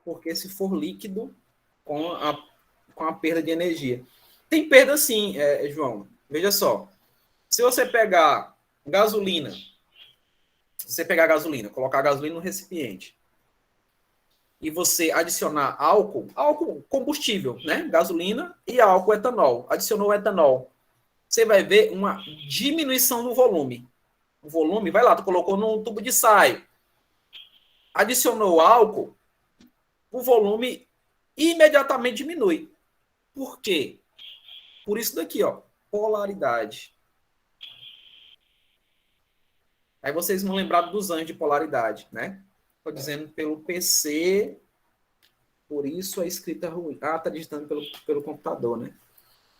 Porque se for líquido, com a perda de energia. Tem perda sim, João. Veja só. Se você pegar gasolina, colocar gasolina no recipiente, e você adicionar álcool combustível, né? Gasolina e álcool etanol. Adicionou o etanol. Você vai ver uma diminuição do volume. O volume, vai lá, tu colocou num tubo de ensaio. Adicionou álcool, o volume imediatamente diminui. Por quê? Por isso daqui, ó, polaridade. Aí vocês vão lembrar dos anjos de polaridade, né? Estou dizendo pelo PC, por isso a escrita ruim. Ah, tá digitando pelo computador, né?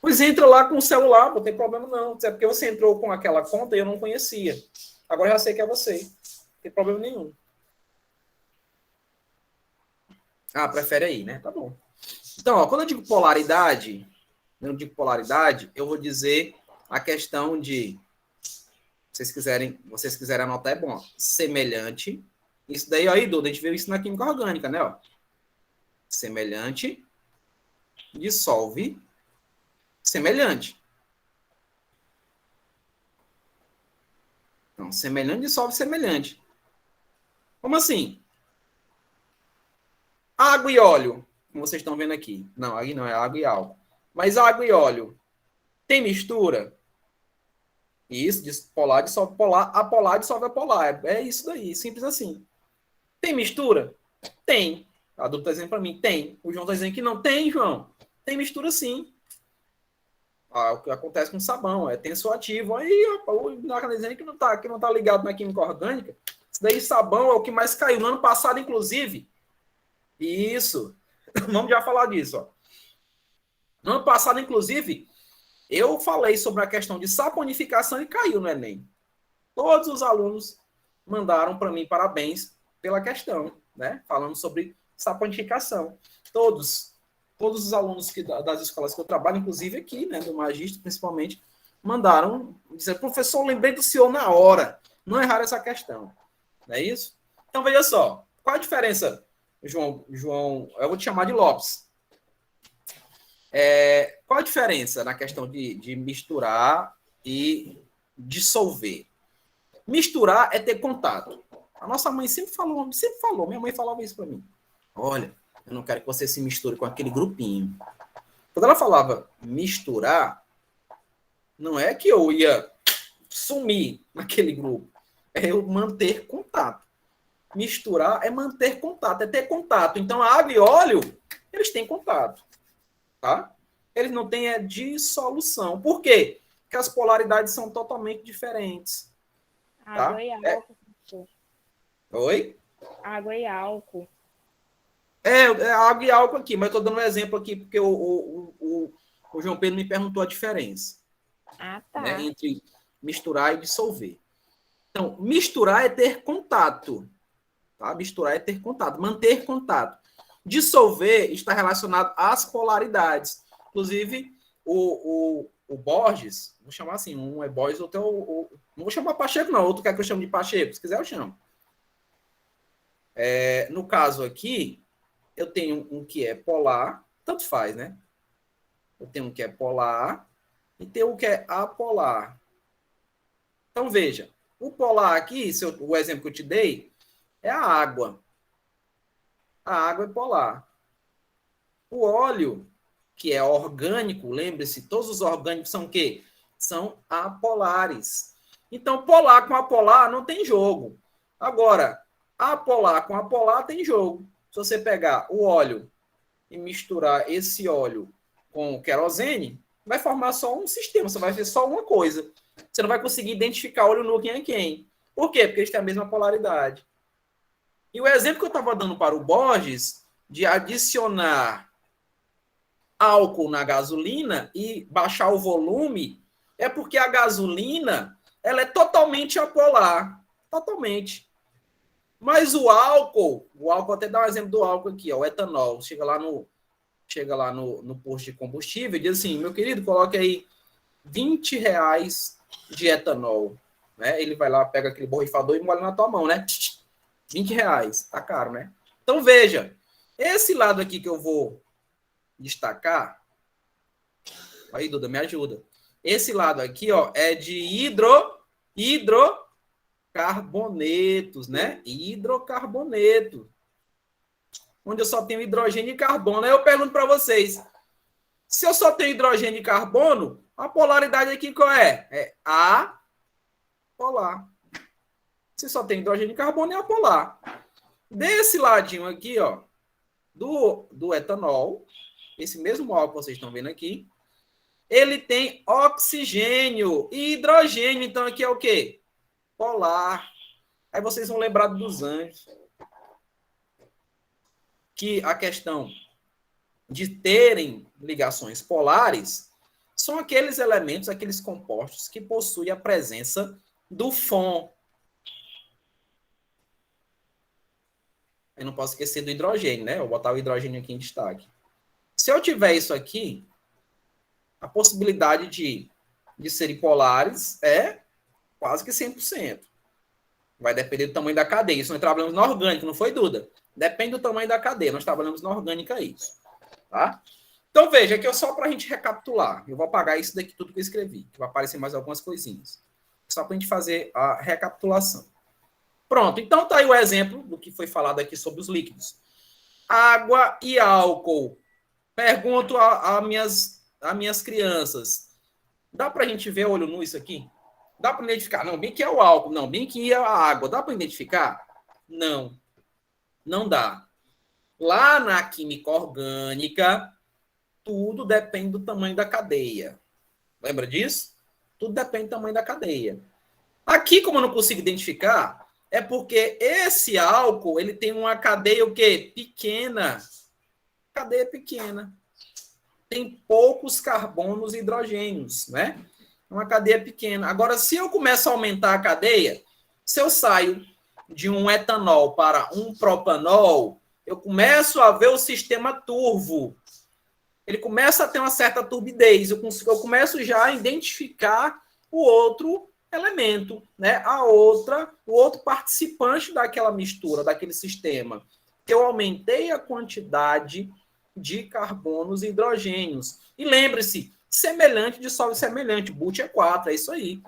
Pois entra lá com o celular, não tem problema não. É porque você entrou com aquela conta e eu não conhecia. Agora já sei que é você. Não tem problema nenhum. Ah, prefere aí, né? Tá bom. Então, ó, quando eu digo polaridade, eu vou dizer a questão de, vocês quiserem anotar, é bom. Semelhante. Isso daí, ó, aí, Duda, a gente viu isso na química orgânica, né? Ó. Semelhante dissolve semelhante. Então, semelhante dissolve semelhante. Como assim? Água e óleo, como vocês estão vendo aqui. Não, aí não, é água e álcool. Mas água e óleo tem mistura? Isso, polar dissolve polar, apolar dissolve apolar. É isso daí, simples assim. Tem mistura? Tem. A Duda está dizendo para mim, tem. O João está dizendo que não tem, João. Tem mistura sim. O que acontece com sabão, é tensoativo. Aí, o Inoca está dizendo que não tá ligado na química orgânica. Isso daí, sabão é o que mais caiu. No ano passado, inclusive. Isso. Vamos já falar disso. Ó. No ano passado, inclusive, eu falei sobre a questão de saponificação e caiu no Enem. Todos os alunos mandaram para mim parabéns pela questão, né? Falando sobre saponificação. Todos os alunos das escolas que eu trabalho, inclusive aqui, né, do Magistro, principalmente, mandaram dizer, professor, lembrei do senhor na hora. Não erraram essa questão. Não é isso? Então, veja só. Qual a diferença, João, eu vou te chamar de Lopes. Qual a diferença na questão de misturar e dissolver? Misturar é ter contato. A nossa mãe sempre falou, minha mãe falava isso para mim. Olha, eu não quero que você se misture com aquele grupinho. Quando ela falava misturar, não é que eu ia sumir naquele grupo, é eu manter contato. Misturar é manter contato, é ter contato. Então, a água e óleo, eles têm contato. Tá? Eles não têm dissolução. Por quê? Porque as polaridades são totalmente diferentes. Tá? Água e álcool. Oi? Água e álcool. É água e álcool aqui, mas eu estou dando um exemplo aqui, porque o João Pedro me perguntou a diferença. Ah, tá. Né, entre misturar e dissolver. Então, misturar é ter contato. Tá? Misturar é ter contato, manter contato. Dissolver está relacionado às polaridades. Inclusive, o Borges, vou chamar assim, um é Borges, outro é não vou chamar Pacheco, não. Outro quer que eu chame de Pacheco. Se quiser, eu chamo. No caso aqui, eu tenho um que é polar, tanto faz, né? Eu tenho um que é polar e tenho um que é apolar. Então, veja, o polar aqui, o exemplo que eu te dei, é a água. A água é polar. O óleo, que é orgânico, lembre-se, todos os orgânicos são o quê? São apolares. Então, polar com apolar não tem jogo. Agora, apolar com apolar tem jogo. Se você pegar o óleo e misturar esse óleo com o querosene, vai formar só um sistema, você vai ver só uma coisa. Você não vai conseguir identificar óleo nu quem é quem. Por quê? Porque eles têm a mesma polaridade. E o exemplo que eu estava dando para o Borges, de adicionar álcool na gasolina e baixar o volume, é porque a gasolina ela é totalmente apolar. Totalmente. Mas o álcool até dá um exemplo do álcool aqui, ó, o etanol. Chega lá no posto de combustível e diz assim, meu querido, coloque aí R$20 de etanol. Né? Ele vai lá, pega aquele borrifador e molha na tua mão, né? R$20. Tá caro, né? Então, veja. Esse lado aqui que eu vou destacar. Aí, Duda, me ajuda. Esse lado aqui, ó, é de hidrocarbonetos, né? Hidrocarboneto. Onde eu só tenho hidrogênio e carbono. Aí eu pergunto para vocês. Se eu só tenho hidrogênio e carbono, a polaridade aqui qual é? É apolar. Se só tem hidrogênio e carbono, é apolar. Desse ladinho aqui, ó, do etanol, esse mesmo álcool que vocês estão vendo aqui, ele tem oxigênio e hidrogênio. Então, aqui é o quê? Polar. Aí vocês vão lembrar dos anjos. Que a questão de terem ligações polares são aqueles elementos, aqueles compostos que possuem a presença do FON. Eu não posso esquecer do hidrogênio, né? Eu vou botar o hidrogênio aqui em destaque. Se eu tiver isso aqui, a possibilidade de serem polares é quase que 100%. Vai depender do tamanho da cadeia. Isso nós trabalhamos na orgânica, não foi, Duda? Depende do tamanho da cadeia. Nós trabalhamos na orgânica isso. Tá? Então, veja, aqui é só para a gente recapitular. Eu vou apagar isso daqui tudo que eu escrevi, que vai aparecer mais algumas coisinhas. Só para a gente fazer a recapitulação. Pronto, então tá aí o exemplo do que foi falado aqui sobre os líquidos. Água e álcool. Pergunto a minhas crianças. Dá para a gente ver olho nu isso aqui? Dá para identificar? Não, bem que é o álcool. Não, bem que é a água. Dá para identificar? Não. Não dá. Lá na química orgânica, tudo depende do tamanho da cadeia. Lembra disso? Tudo depende do tamanho da cadeia. Aqui, como eu não consigo identificar, é porque esse álcool, ele tem uma cadeia o quê? Pequena. Cadeia pequena. Tem poucos carbonos e hidrogênios, né? Uma cadeia pequena. Agora, se eu começo a aumentar a cadeia, se eu saio de um etanol para um propanol, eu começo a ver o sistema turvo. Ele começa a ter uma certa turbidez. Eu começo já a identificar o outro elemento, né? O outro participante daquela mistura, daquele sistema. Eu aumentei a quantidade de carbonos e hidrogênios. E lembre-se, semelhante dissolve semelhante. But é 4, é isso aí.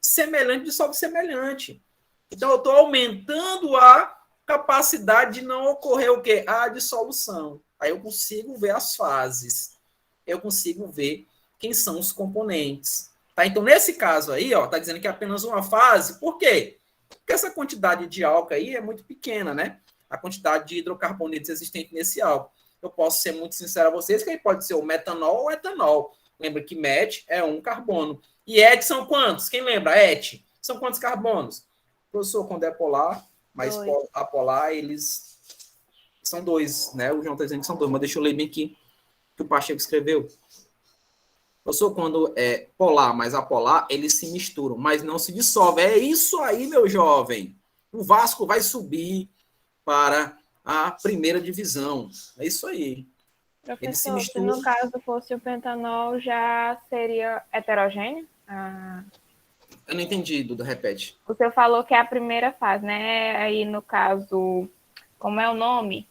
Semelhante dissolve semelhante. Então, eu estou aumentando a capacidade de não ocorrer o quê? A dissolução. Aí eu consigo ver as fases. Eu consigo ver quem são os componentes. Tá? Então, nesse caso aí, ó, tá dizendo que é apenas uma fase. Por quê? Porque essa quantidade de álcool aí é muito pequena, né? A quantidade de hidrocarbonetos existente nesse álcool. Eu posso ser muito sincero a vocês que aí pode ser o metanol ou o etanol. Lembra que met é um carbono. E et são quantos? Quem lembra? Et. São quantos carbonos? Professor, quando é polar, mas apolar, eles são 2, né? O João está dizendo que são 2, mas deixa eu ler bem aqui que o Pacheco escreveu. Professor, quando é polar mais apolar, eles se misturam, mas não se dissolvem. É isso aí, meu jovem. O Vasco vai subir para a primeira divisão. É isso aí. Professor, se no caso fosse o pentanol, já seria heterogêneo? Eu não entendi, Duda, repete. O senhor falou que é a primeira fase, né? Aí, no caso, como é o nome?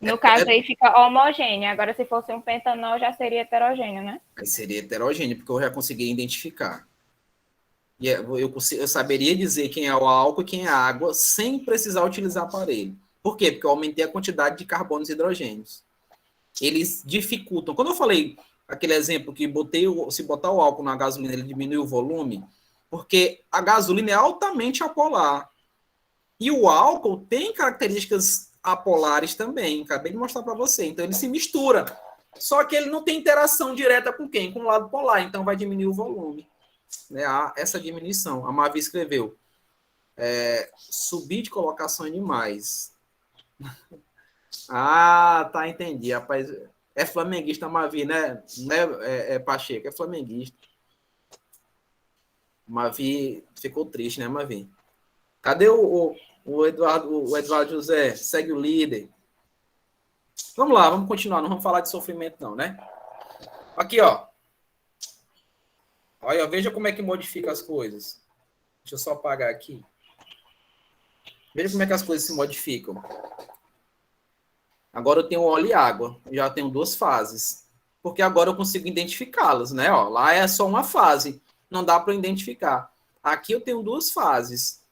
No caso, aí fica homogêneo. Agora, se fosse um pentanol, já seria heterogêneo, né? Aí seria heterogêneo, porque eu já consegui identificar. E eu saberia dizer quem é o álcool e quem é a água sem precisar utilizar aparelho. Por quê? Porque eu aumentei a quantidade de carbonos e hidrogênios. Eles dificultam. Quando eu falei aquele exemplo que se botar o álcool na gasolina, ele diminui o volume, porque a gasolina é altamente apolar. E o álcool tem características apolares também. Acabei de mostrar para você. Então, ele se mistura. Só que ele não tem interação direta com quem? Com o lado polar. Então, vai diminuir o volume. Né? Há essa diminuição. A Mavi escreveu. Subir de colocação é demais. Tá, entendi. Rapaz, é flamenguista, Mavi, né? Não é Pacheco, é flamenguista. Mavi ficou triste, né, Mavi? Cadê o Eduardo José? Segue o líder. Vamos lá, vamos continuar. Não vamos falar de sofrimento, não, né? Aqui, ó. Olha, veja como é que modifica as coisas. Deixa eu só apagar aqui. Veja como é que as coisas se modificam. Agora eu tenho óleo e água. Eu já tenho 2 fases. Porque agora eu consigo identificá-las, né? Ó, lá é só uma fase. Não dá para identificar. Aqui eu tenho 2 fases.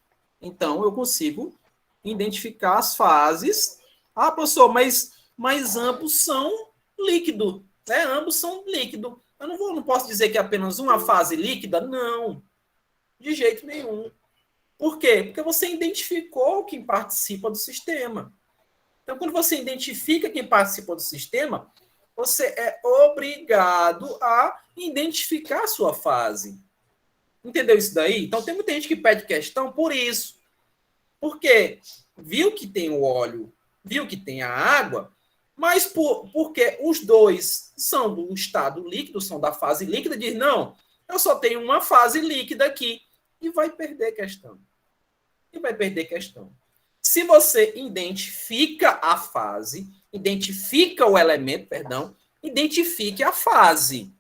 Então, eu consigo identificar as fases. Ah, professor, mas ambos são líquido, né? Ambos são líquido. Eu não posso dizer que é apenas uma fase líquida? Não, de jeito nenhum. Por quê? Porque você identificou quem participa do sistema. Então, quando você identifica quem participa do sistema, você é obrigado a identificar a sua fase. Entendeu isso daí? Então, tem muita gente que pede questão por isso. Porque viu que tem o óleo, viu que tem a água, mas porque os dois são do estado líquido, são da fase líquida, diz, não, eu só tenho uma fase líquida aqui. E vai perder questão. Se você identifica a fase, identifica o elemento, identifique a fase.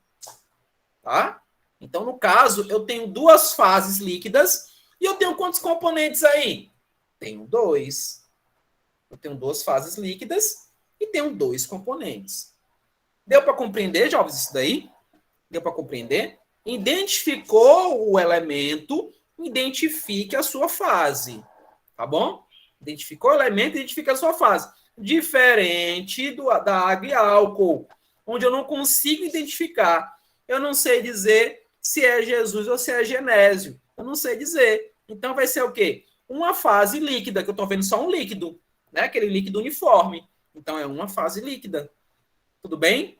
Tá? Então, no caso, eu tenho 2 fases líquidas e eu tenho quantos componentes aí? Tenho 2. Eu tenho 2 fases líquidas e tenho 2 componentes. Deu para compreender, jovens, isso daí? Deu para compreender? Identificou o elemento, identifique a sua fase. Tá bom? Identificou o elemento, identifica a sua fase. Diferente da água e álcool, onde eu não consigo identificar. Eu não sei dizer se é Jesus ou se é Genésio. Eu não sei dizer. Então vai ser o quê? Uma fase líquida, que eu estou vendo só um líquido. né? Aquele líquido uniforme. Então, é uma fase líquida. Tudo bem?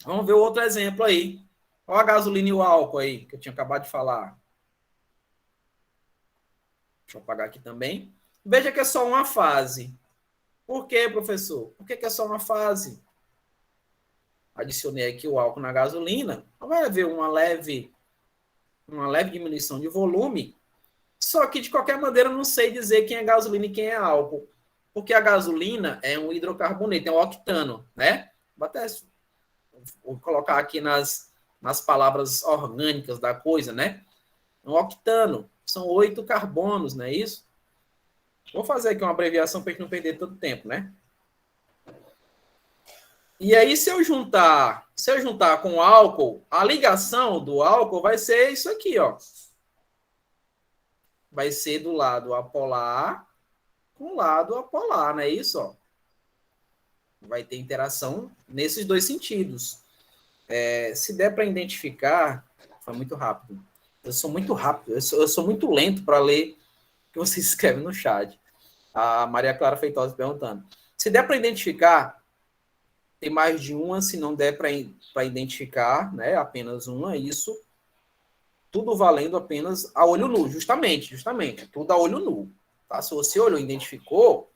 Vamos ver o outro exemplo aí. Olha a gasolina e o álcool aí, que eu tinha acabado de falar. Deixa eu apagar aqui também. Veja que é só uma fase. Por quê, professor? Por que é só uma fase? Adicionei aqui o álcool na gasolina. Vai haver uma leve diminuição de volume. Só que, de qualquer maneira, eu não sei dizer quem é gasolina e quem é álcool. Porque a gasolina é um hidrocarboneto, é um octano, né? Vou colocar aqui nas palavras orgânicas da coisa, né? Um octano. São 8 carbonos, não é isso? Vou fazer aqui uma abreviação para a gente não perder todo o tempo, né? E aí, se eu juntar com o álcool, a ligação do álcool vai ser isso aqui, ó. Vai ser do lado apolar com o lado apolar, não é isso? Ó? Vai ter interação nesses dois sentidos. Se der para identificar, foi muito rápido. Eu sou muito rápido, eu sou muito lento para ler o que você escreve no chat. A Maria Clara Feitosa perguntando. Se der para identificar, tem mais de uma, se não der para identificar, né, apenas uma, isso, tudo valendo apenas a olho nu, justamente, tudo a olho nu. Tá? Se você olhou e identificou,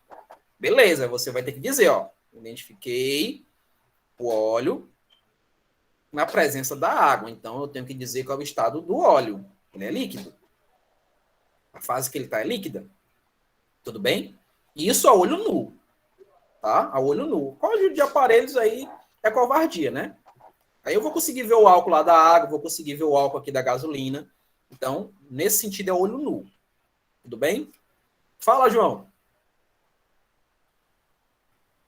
beleza, você vai ter que dizer, ó, identifiquei o óleo na presença da água, então eu tenho que dizer qual é o estado do óleo, ele é líquido. A fase que ele está é líquida. Tudo bem? Isso a olho nu. Tá? A olho nu. Código de aparelhos aí é covardia, né? Aí eu vou conseguir ver o álcool lá da água, vou conseguir ver o álcool aqui da gasolina. Então, nesse sentido, é olho nu. Tudo bem? Fala, João.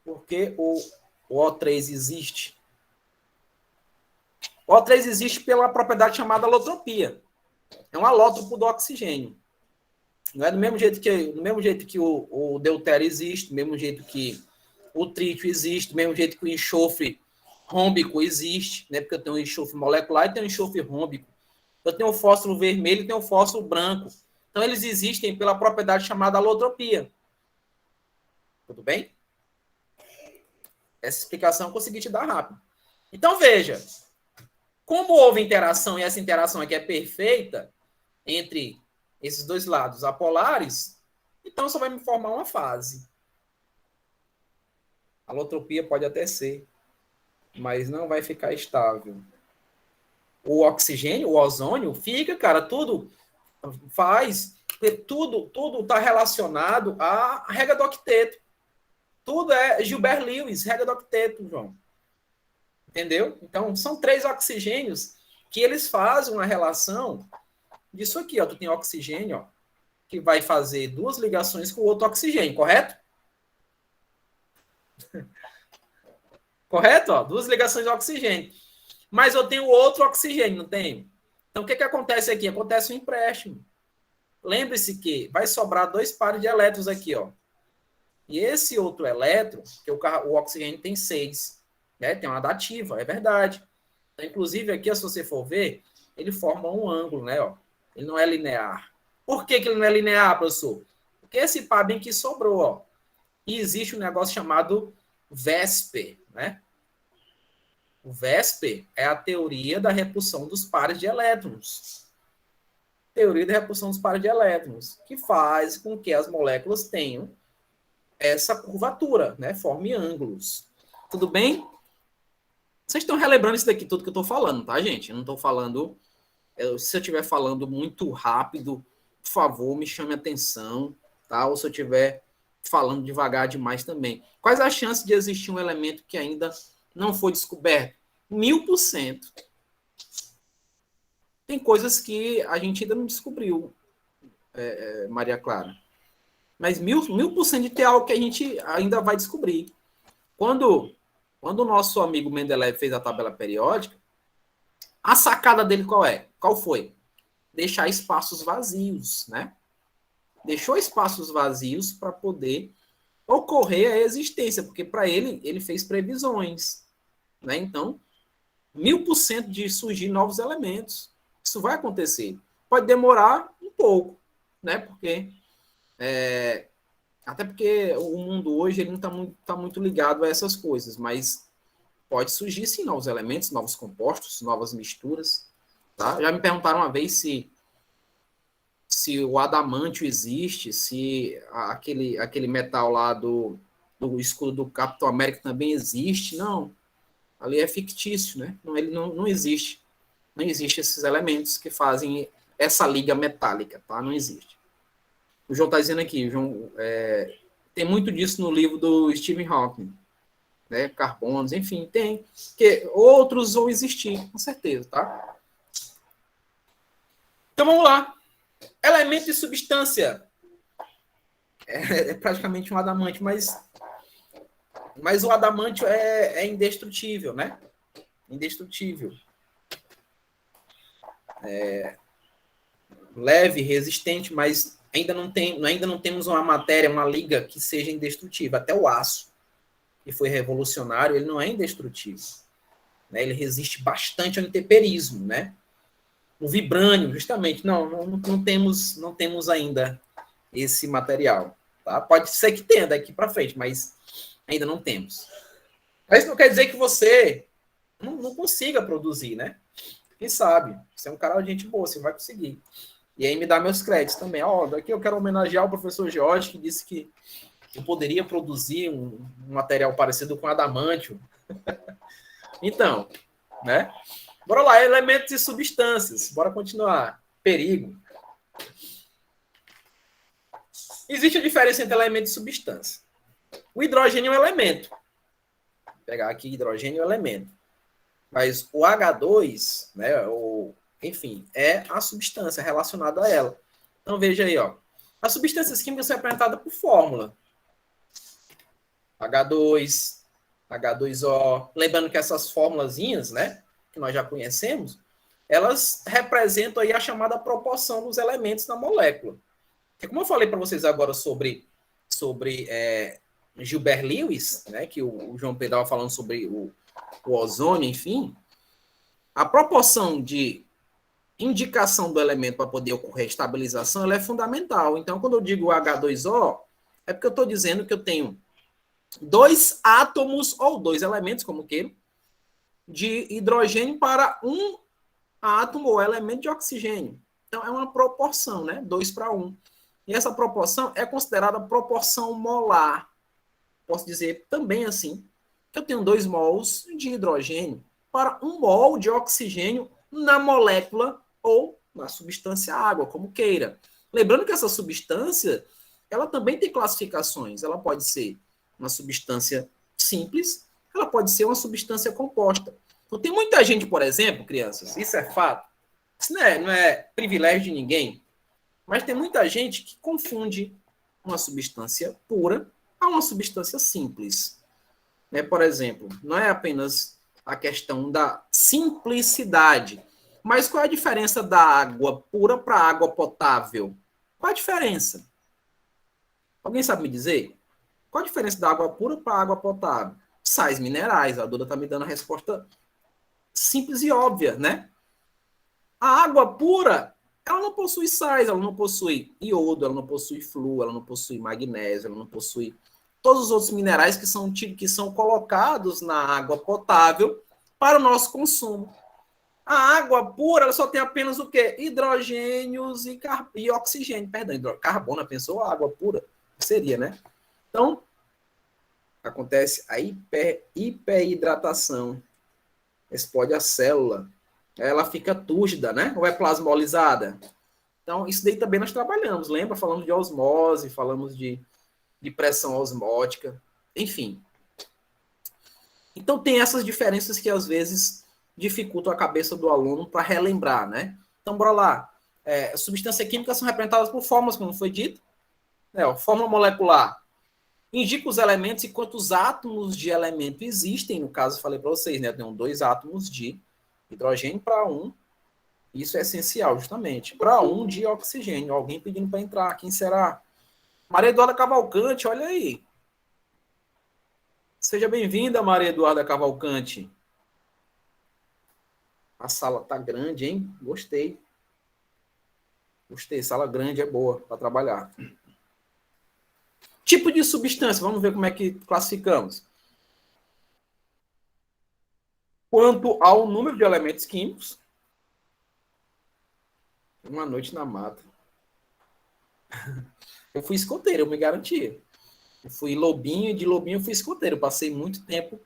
Por que o O3 existe? O O3 existe pela propriedade chamada alotropia. É um alótropo do oxigênio. Não é do mesmo jeito que o deutério existe, do mesmo jeito que o trítio existe, do mesmo jeito que o enxofre rômbico existe, né? Porque eu tenho um enxofre molecular e tenho um enxofre rômbico. Eu tenho um fósforo vermelho e tenho um fósforo branco. Então, eles existem pela propriedade chamada alotropia. Tudo bem? Essa explicação eu consegui te dar rápido. Então, veja. Como houve interação, e essa interação aqui é perfeita, entre esses dois lados apolares, então só vai me formar uma fase. A alotropia pode até ser, mas não vai ficar estável. O oxigênio, o ozônio, fica, cara, tudo está relacionado à regra do octeto. Tudo é Gilbert Lewis, regra do octeto, João. Entendeu? Então, são 3 oxigênios que eles fazem uma relação disso aqui, ó. Tu tem oxigênio, ó, que vai fazer 2 ligações com o outro oxigênio, correto? Correto? Ó, 2 ligações de oxigênio. Mas eu tenho outro oxigênio, não tenho? Então, o que acontece aqui? Acontece um empréstimo. Lembre-se que vai sobrar 2 pares de elétrons aqui, ó. E esse outro elétron, que o oxigênio tem 6, né? Tem uma dativa, é verdade. Então, inclusive, aqui, se você for ver, ele forma um ângulo, né? Ó. Ele não é linear. Por que ele não é linear, professor? Porque esse par bem que sobrou, ó. E existe um negócio chamado VSEPR, né? O VSEPR é a teoria da repulsão dos pares de elétrons. Teoria da repulsão dos pares de elétrons, que faz com que as moléculas tenham essa curvatura, né? Forme ângulos. Tudo bem? Vocês estão relembrando isso daqui tudo que eu estou falando, tá, gente? Eu não estou falando... Se eu estiver falando muito rápido, por favor, me chame a atenção, tá? Ou se eu estiver falando devagar demais também. Quais as chances de existir um elemento que ainda não foi descoberto? 1000%. Tem coisas que a gente ainda não descobriu, Maria Clara. Mas 1000% de ter algo que a gente ainda vai descobrir. Quando o nosso amigo Mendeleev fez a tabela periódica, a sacada dele qual é? Qual foi? Deixar espaços vazios, né? Deixou espaços vazios para poder ocorrer a existência, porque para ele fez previsões, né? Então, 1000% de surgir novos elementos. Isso vai acontecer. Pode demorar um pouco, né? Porque Até porque o mundo hoje ele não tá muito ligado a essas coisas, mas pode surgir sim novos elementos, novos compostos, novas misturas. Tá? Já me perguntaram uma vez se o adamantio existe, se aquele metal lá do escudo do Capitão América também existe. Não, ali é fictício, né? Não, ele não existe. Não existe esses elementos que fazem essa liga metálica, tá? Não existe. O João está dizendo aqui, João, tem muito disso no livro do Stephen Hawking, né? Carbonos, enfim, tem. Que outros vão existir, com certeza, tá? Então vamos lá. Elemento e substância. É praticamente um adamante, mas o adamantio é indestrutível, né? Indestrutível. Leve, resistente, mas ainda não temos uma matéria, uma liga que seja indestrutível. Até o aço, que foi revolucionário, ele não é indestrutível. Né? Ele resiste bastante ao intemperismo, né? O vibrânio, justamente, não temos ainda esse material. Tá? Pode ser que tenha daqui para frente, mas ainda não temos. Mas isso não quer dizer que você não consiga produzir, né? Quem sabe? Você é um cara de gente boa, você vai conseguir. E aí me dá meus créditos também. Daqui eu quero homenagear o professor Jorge, que disse que eu poderia produzir um material parecido com adamantio. Então, né? Bora lá, elementos e substâncias. Bora continuar. Perigo. Existe a diferença entre elemento e substância. O hidrogênio é um elemento. Vou pegar aqui hidrogênio é um elemento. Mas o H2, né, enfim, é a substância relacionada a ela. Então veja aí, ó. As substâncias químicas são representadas por fórmula. H2, H2O. Lembrando que essas formulazinhas, né, que nós já conhecemos, elas representam aí a chamada proporção dos elementos na molécula. Porque como eu falei para vocês agora sobre Gilbert Lewis, né, que o João Pedro estava falando sobre o ozônio, enfim, a proporção de indicação do elemento para poder ocorrer a estabilização, ela é fundamental. Então, quando eu digo H2O, é porque eu estou dizendo que eu tenho 2 átomos ou 2 elementos, como queiro, de hidrogênio para um átomo ou elemento de oxigênio. Então, é uma proporção, né? 2 para 1. E essa proporção é considerada proporção molar. Posso dizer também assim, que eu tenho 2 mols de hidrogênio para 1 mol de oxigênio na molécula ou na substância água, como queira. Lembrando que essa substância, ela também tem classificações. Ela pode ser uma substância simples, ela pode ser uma substância composta. Então, tem muita gente, por exemplo, crianças, isso é fato, isso não é privilégio de ninguém, mas tem muita gente que confunde uma substância pura a uma substância simples. Né? Por exemplo, não é apenas a questão da simplicidade, mas qual é a diferença da água pura para a água potável? Qual a diferença? Alguém sabe me dizer? Qual a diferença da água pura para a água potável? Sais minerais. A Duda está me dando a resposta simples e óbvia, né? A água pura, ela não possui sais, ela não possui iodo, ela não possui flúor, ela não possui magnésio, ela não possui todos os outros minerais que são colocados na água potável para o nosso consumo. A água pura, ela só tem apenas o quê? Hidrogênios e oxigênio. Perdão, carbono, pensou a água pura? Seria, né? Então, acontece a hiperidratação. Explode a célula. Ela fica túrgida, né? Ou é plasmolizada? Então, isso daí também nós trabalhamos. Lembra? Falamos de osmose, falamos de pressão osmótica, enfim. Então, tem essas diferenças que, às vezes, dificultam a cabeça do aluno para relembrar, né? Então, bora lá. Substâncias químicas são representadas por fórmulas, como foi dito. Fórmula molecular indica os elementos e quantos átomos de elemento existem. No caso, falei para vocês, né? Eu tenho 2 átomos de hidrogênio para 1. Isso é essencial, justamente. Para 1 de oxigênio. Alguém pedindo para entrar. Quem será? Maria Eduarda Cavalcante, olha aí. Seja bem-vinda, Maria Eduarda Cavalcante. A sala tá grande, hein? Gostei. Sala grande é boa para trabalhar. Tipo de substância, vamos ver como é que classificamos. Quanto ao número de elementos químicos, uma noite na mata. Eu fui escoteiro, eu me garantia. Eu fui lobinho, e de lobinho eu fui escoteiro. Eu passei muito tempo,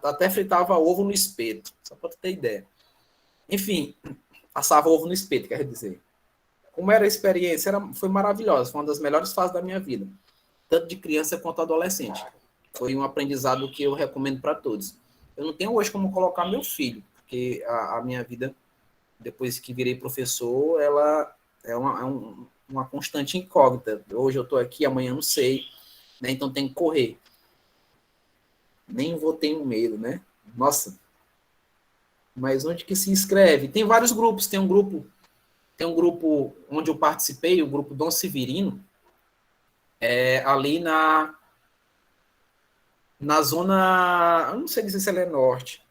até fritava ovo no espeto, só para tu ter ideia. Enfim, passava ovo no espeto, quer dizer. Como era a experiência, foi maravilhosa, foi uma das melhores fases da minha vida, tanto de criança quanto adolescente. Foi um aprendizado que eu recomendo para todos. Eu não tenho hoje como colocar meu filho, porque a minha vida, depois que virei professor, ela é uma constante incógnita. Hoje eu estou aqui, amanhã não sei, né? Então tem que correr. Nem vou ter medo, né? Nossa. Mas onde que se inscreve? Tem vários grupos, tem um grupo onde eu participei, o grupo Dom Severino, ali na zona, eu não sei dizer se ela é norte,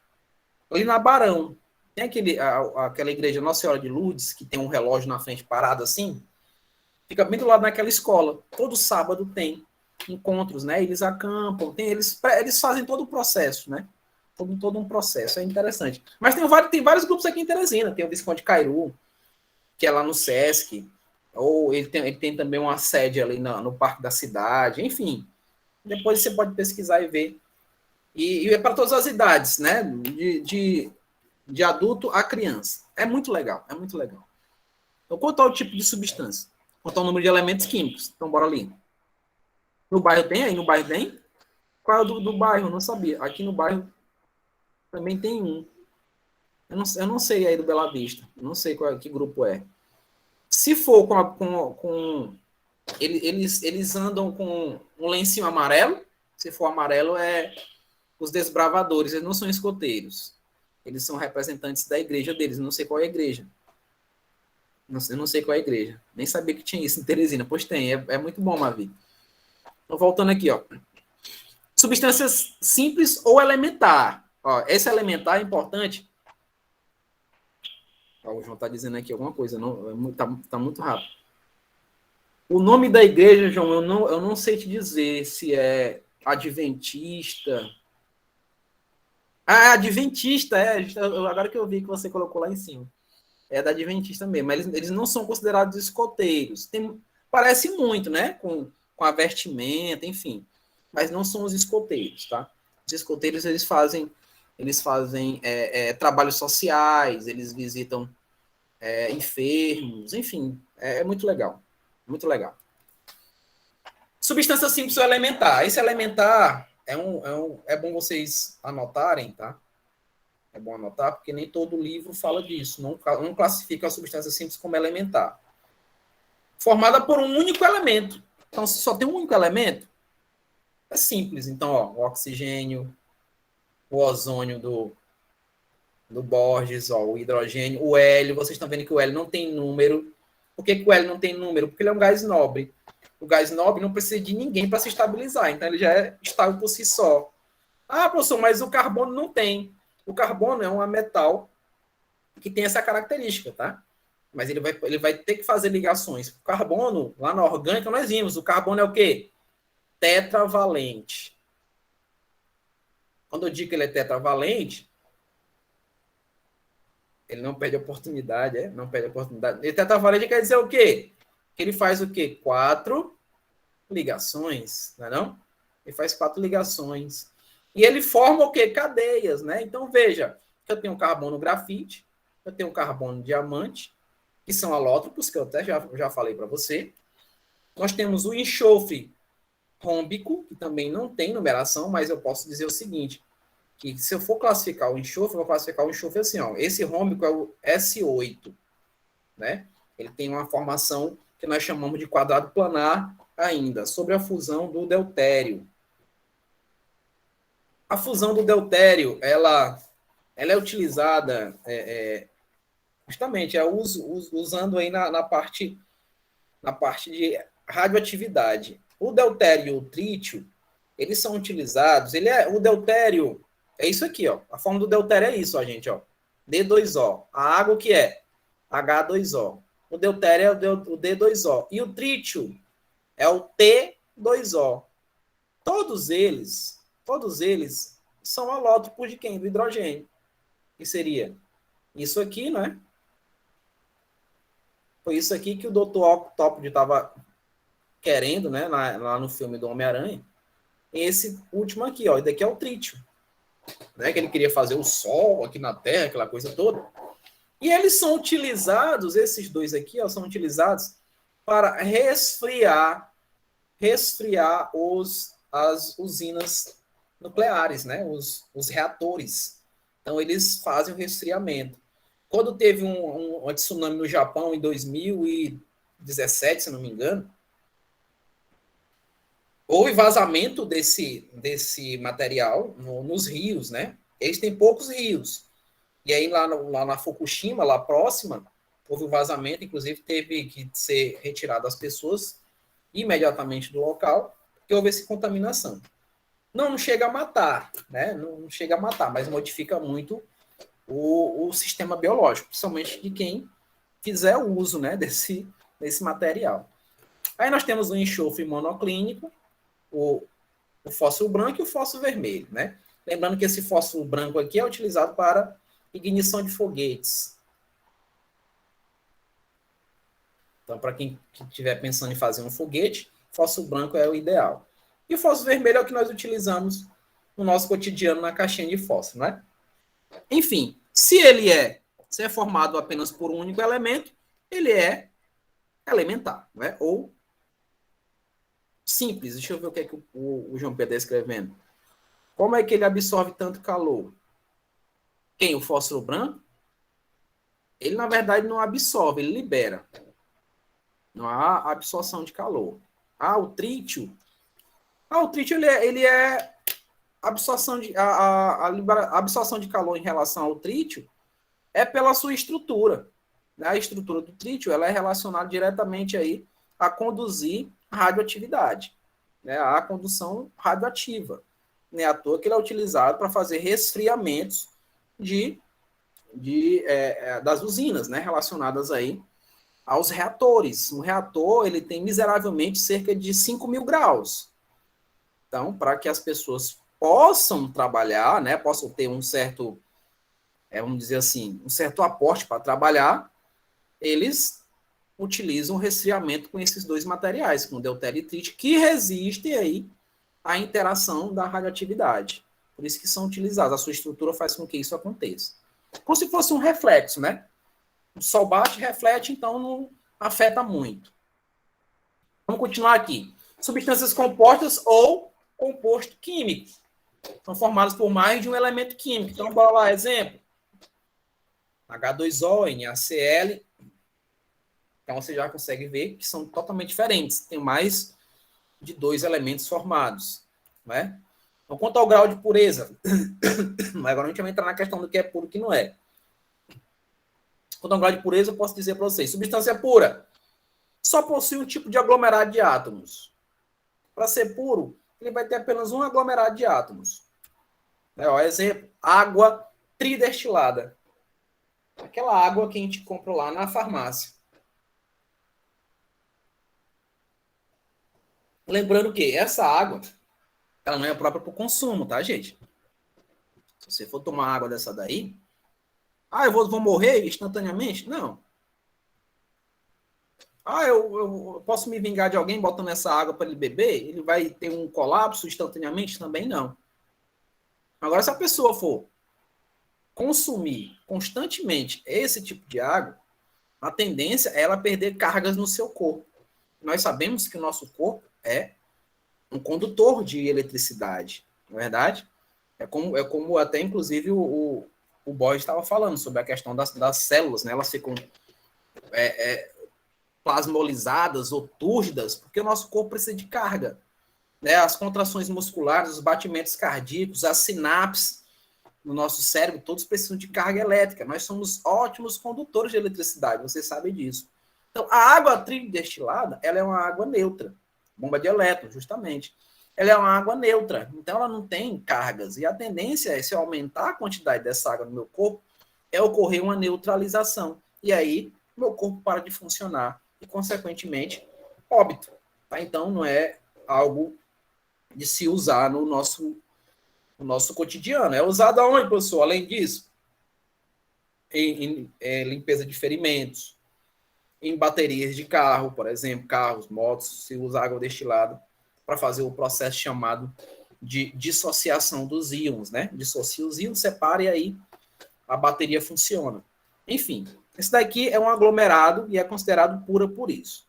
ali na Barão. Tem aquela igreja Nossa Senhora de Lourdes, que tem um relógio na frente parado assim, fica bem do lado daquela escola. Todo sábado tem encontros, né? Eles acampam, eles fazem todo o processo, né? Todo um processo, é interessante. Mas tem vários grupos aqui em Teresina, tem o Visconde Cairu, que é lá no Sesc, ou ele tem também uma sede ali no Parque da Cidade, enfim. Depois você pode pesquisar e ver. E é para todas as idades, né? De adulto a criança. É muito legal, é muito legal. Então, quanto ao tipo de substância? Quanto ao número de elementos químicos? Então, bora ali. No bairro tem? Aí no bairro tem? Qual é o do bairro? Não sabia. Aqui no bairro também tem um. Eu não sei aí do Bela Vista. Não sei que grupo é. Se for eles andam com um lencinho amarelo. Se for amarelo, é os desbravadores. Eles não são escoteiros. Eles são representantes da igreja deles. Eu não sei qual é a igreja. Eu não sei qual é a igreja. Nem sabia que tinha isso em Teresina. Pois tem. É muito bom, Mavi. Então, voltando aqui, ó. Substâncias simples ou elementar. Ó, esse elementar é importante. Ó, o João está dizendo aqui alguma coisa. Tá muito rápido. O nome da igreja, João, eu não sei te dizer se é adventista. Ah, adventista, agora que eu vi que você colocou lá em cima. É da adventista mesmo. Mas eles não são considerados escoteiros. Parece muito, né? Com a vestimenta, enfim. Mas não são os escoteiros, tá? Os escoteiros, eles fazem trabalhos sociais, eles visitam enfermos, enfim. É muito legal. Muito legal. Substância simples ou elementar. Esse elementar é bom vocês anotarem, tá? É bom anotar, porque nem todo livro fala disso. Não classifica a substância simples como elementar. Formada por um único elemento. Então, se só tem um único elemento, é simples. Então, ó, o oxigênio, o ozônio do Borges, ó, o hidrogênio, o hélio. Vocês estão vendo que o hélio não tem número. Por que o hélio não tem número? Porque ele é um gás nobre. O gás nobre não precisa de ninguém para se estabilizar. Então, ele já é estável por si só. Ah, professor, mas o carbono não tem. O carbono é um metal que tem essa característica, tá? Mas ele vai ter que fazer ligações. O carbono, lá na orgânica, nós vimos. O carbono é o quê? Tetravalente. Quando eu digo que ele é tetravalente, ele não perde oportunidade, não perde oportunidade. Ele tetravalente quer dizer o quê? Que ele faz o quê? 4 ligações, não é não? Ele faz 4 ligações. E ele forma o quê? Cadeias, né? Então, veja, eu tenho carbono grafite, eu tenho carbono diamante, que são alótropos, que eu até já falei para você. Nós temos o enxofre rômbico, que também não tem numeração, mas eu posso dizer o seguinte, que se eu for classificar o enxofre, eu vou classificar o enxofre assim, ó, esse rômbico é o S8, né? Ele tem uma formação que nós chamamos de quadrado planar ainda, sobre a fusão do deutério. A fusão do deutério, ela é utilizada justamente usando aí na parte de radioatividade. O deutério e o trítio, eles são utilizados, o deutério é isso aqui, ó. A forma do deutério é isso, ó, gente, ó. D2O. A água o que é? H2O. O deutério é o D2O. E o trítio é o H2O. Todos eles são alótropos de quem? Do hidrogênio. Que seria isso aqui, né? Foi isso aqui que o Dr. Octopus estava querendo, né? Lá no filme do Homem-Aranha. Esse último aqui, ó. E daqui é o trítio. Né? Que ele queria fazer o Sol aqui na Terra, aquela coisa toda. E eles são utilizados, esses dois aqui, ó, são utilizados para resfriar as usinas nucleares, né? Os reatores. Então, eles fazem o resfriamento. Quando teve um tsunami no Japão em 2017, se não me engano, houve vazamento desse material nos rios, né? Eles têm poucos rios. E aí, lá na Fukushima, lá próxima, houve um vazamento, inclusive teve que ser retirado as pessoas imediatamente do local, porque houve essa contaminação. Não chega a matar, né? Não chega a matar, mas modifica muito o sistema biológico, principalmente de quem fizer o uso, né, desse material. Aí nós temos o enxofre monoclínico, o fósforo branco e o fósforo vermelho, né? Lembrando que esse fósforo branco aqui é utilizado para ignição de foguetes. Então, para quem estiver pensando em fazer um foguete, fósforo branco é o ideal. E o fósforo vermelho é o que nós utilizamos no nosso cotidiano na caixinha de fósforo, né? Enfim, se é formado apenas por um único elemento, ele é elementar, né? Ou simples. Deixa eu ver o que é que o João Pedro está escrevendo. Como é que ele absorve tanto calor? Quem? O fósforo branco? Ele, na verdade, não absorve, ele libera. Não há absorção de calor. O trítio. O trítio, ele é absorção a absorção de calor em relação ao trítio é pela sua estrutura. A estrutura do trítio ela é relacionada diretamente aí a conduzir radioatividade, né? A condução radioativa. Não é à toa que ele é utilizado para fazer resfriamentos das usinas, né? Relacionadas aí aos reatores. Um reator ele tem miseravelmente cerca de 5.000 graus. Então, para que as pessoas possam trabalhar, né? Possam ter um certo, vamos dizer assim, um certo aporte para trabalhar, eles utilizam o resfriamento com esses dois materiais, com deutério e trítio, que resistem aí à interação da radioatividade. Por isso que são utilizados. A sua estrutura faz com que isso aconteça. Como se fosse um reflexo, né? O sol bate, reflete, então não afeta muito. Vamos continuar aqui. Substâncias compostas ou composto químico. São formadas por mais de um elemento químico. Então, bora lá, exemplo. H2O, NaCl. Então, você já consegue ver que são totalmente diferentes. Tem mais de 2 elementos formados. Né? Então, quanto ao grau de pureza, agora a gente vai entrar na questão do que é puro e que não é. Quanto ao grau de pureza, eu posso dizer para vocês, substância pura só possui um tipo de aglomerado de átomos. Para ser puro, ele vai ter apenas um aglomerado de átomos. Exemplo, água tridestilada. Aquela água que a gente compra lá na farmácia. Lembrando que essa água, ela não é própria para o consumo, tá, gente? Se você for tomar água dessa daí, eu vou morrer instantaneamente? Não. Eu posso me vingar de alguém botando essa água para ele beber? Ele vai ter um colapso instantaneamente? Também não. Agora, se a pessoa for consumir constantemente esse tipo de água, a tendência é ela perder cargas no seu corpo. Nós sabemos que o nosso corpo é um condutor de eletricidade, não é verdade? É como até, inclusive, o Boyd estava falando sobre a questão das células, né? Elas ficam plasmolizadas ou túrgidas, porque o nosso corpo precisa de carga. Né? As contrações musculares, os batimentos cardíacos, as sinapses no nosso cérebro, todos precisam de carga elétrica. Nós somos ótimos condutores de eletricidade, você sabe disso. Então, a água tridestilada, ela é uma água neutra, bomba de elétrons, justamente. Ela é uma água neutra, então ela não tem cargas. E a tendência é, se eu aumentar a quantidade dessa água no meu corpo, é ocorrer uma neutralização. E aí, meu corpo para de funcionar e, consequentemente, óbito. Tá? Então, não é algo de se usar no nosso cotidiano. É usado aonde, professor? Além disso, em limpeza de ferimentos, em baterias de carro, por exemplo, carros, motos, se usa água destilada para fazer o processo chamado de dissociação dos íons, né? Dissocia os íons, separa e aí a bateria funciona. Enfim, esse daqui é um aglomerado e é considerado pura por isso.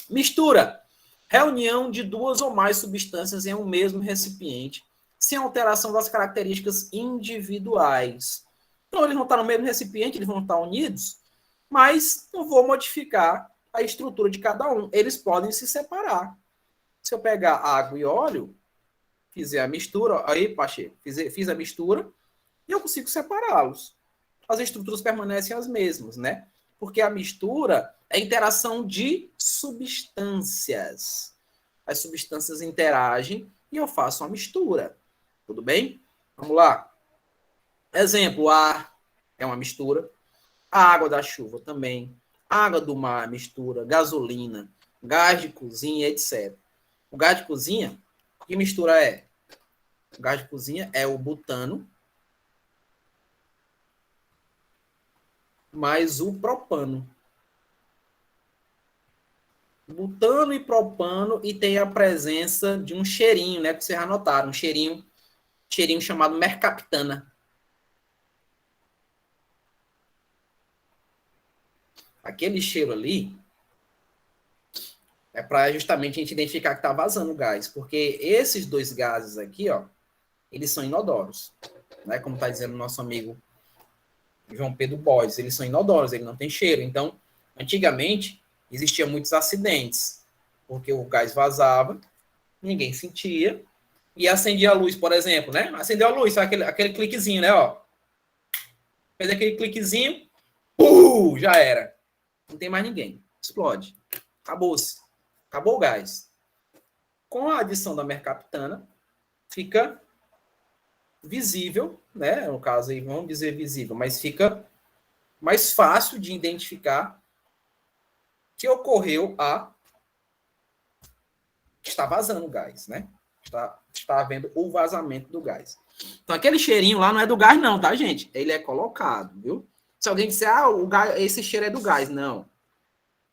Mistura. Reunião de duas ou mais substâncias em um mesmo recipiente, sem alteração das características individuais. Então, eles vão estar no mesmo recipiente, eles vão estar unidos, mas não vou modificar a estrutura de cada um. Eles podem se separar. Se eu pegar água e óleo, fizer a mistura, aí, Pacheco, fiz a mistura, e eu consigo separá-los. As estruturas permanecem as mesmas, né? Porque a mistura é interação de substâncias. As substâncias interagem e eu faço uma mistura. Tudo bem? Vamos lá. Exemplo, ar é uma mistura. A água da chuva também. A água do mar, mistura. Gasolina, gás de cozinha, etc. O gás de cozinha, que mistura é? O gás de cozinha é o butano mais o propano. Butano e propano, e tem a presença de um cheirinho, né? Que vocês já notaram, um cheirinho chamado mercaptana. Aquele cheiro ali é para justamente a gente identificar que está vazando o gás, porque esses dois gases aqui, ó, eles são inodoros, né? Como está dizendo o nosso amigo João Pedro Borges, eles são inodoros, ele não tem cheiro. Então, antigamente, existiam muitos acidentes, porque o gás vazava, ninguém sentia, e acendia a luz, por exemplo, né? Acendeu a luz, sabe aquele cliquezinho, né? Ó. Fez aquele cliquezinho, já era. Não tem mais ninguém. Explode. Acabou-se. Acabou o gás. Com a adição da mercaptana, fica visível, né? No caso aí, vamos dizer visível, mas fica mais fácil de identificar que ocorreu está vazando o gás, né? Está havendo o vazamento do gás. Então, aquele cheirinho lá não é do gás, não, tá, gente? Ele é colocado, viu? Se alguém disser, o gás, esse cheiro é do gás, não.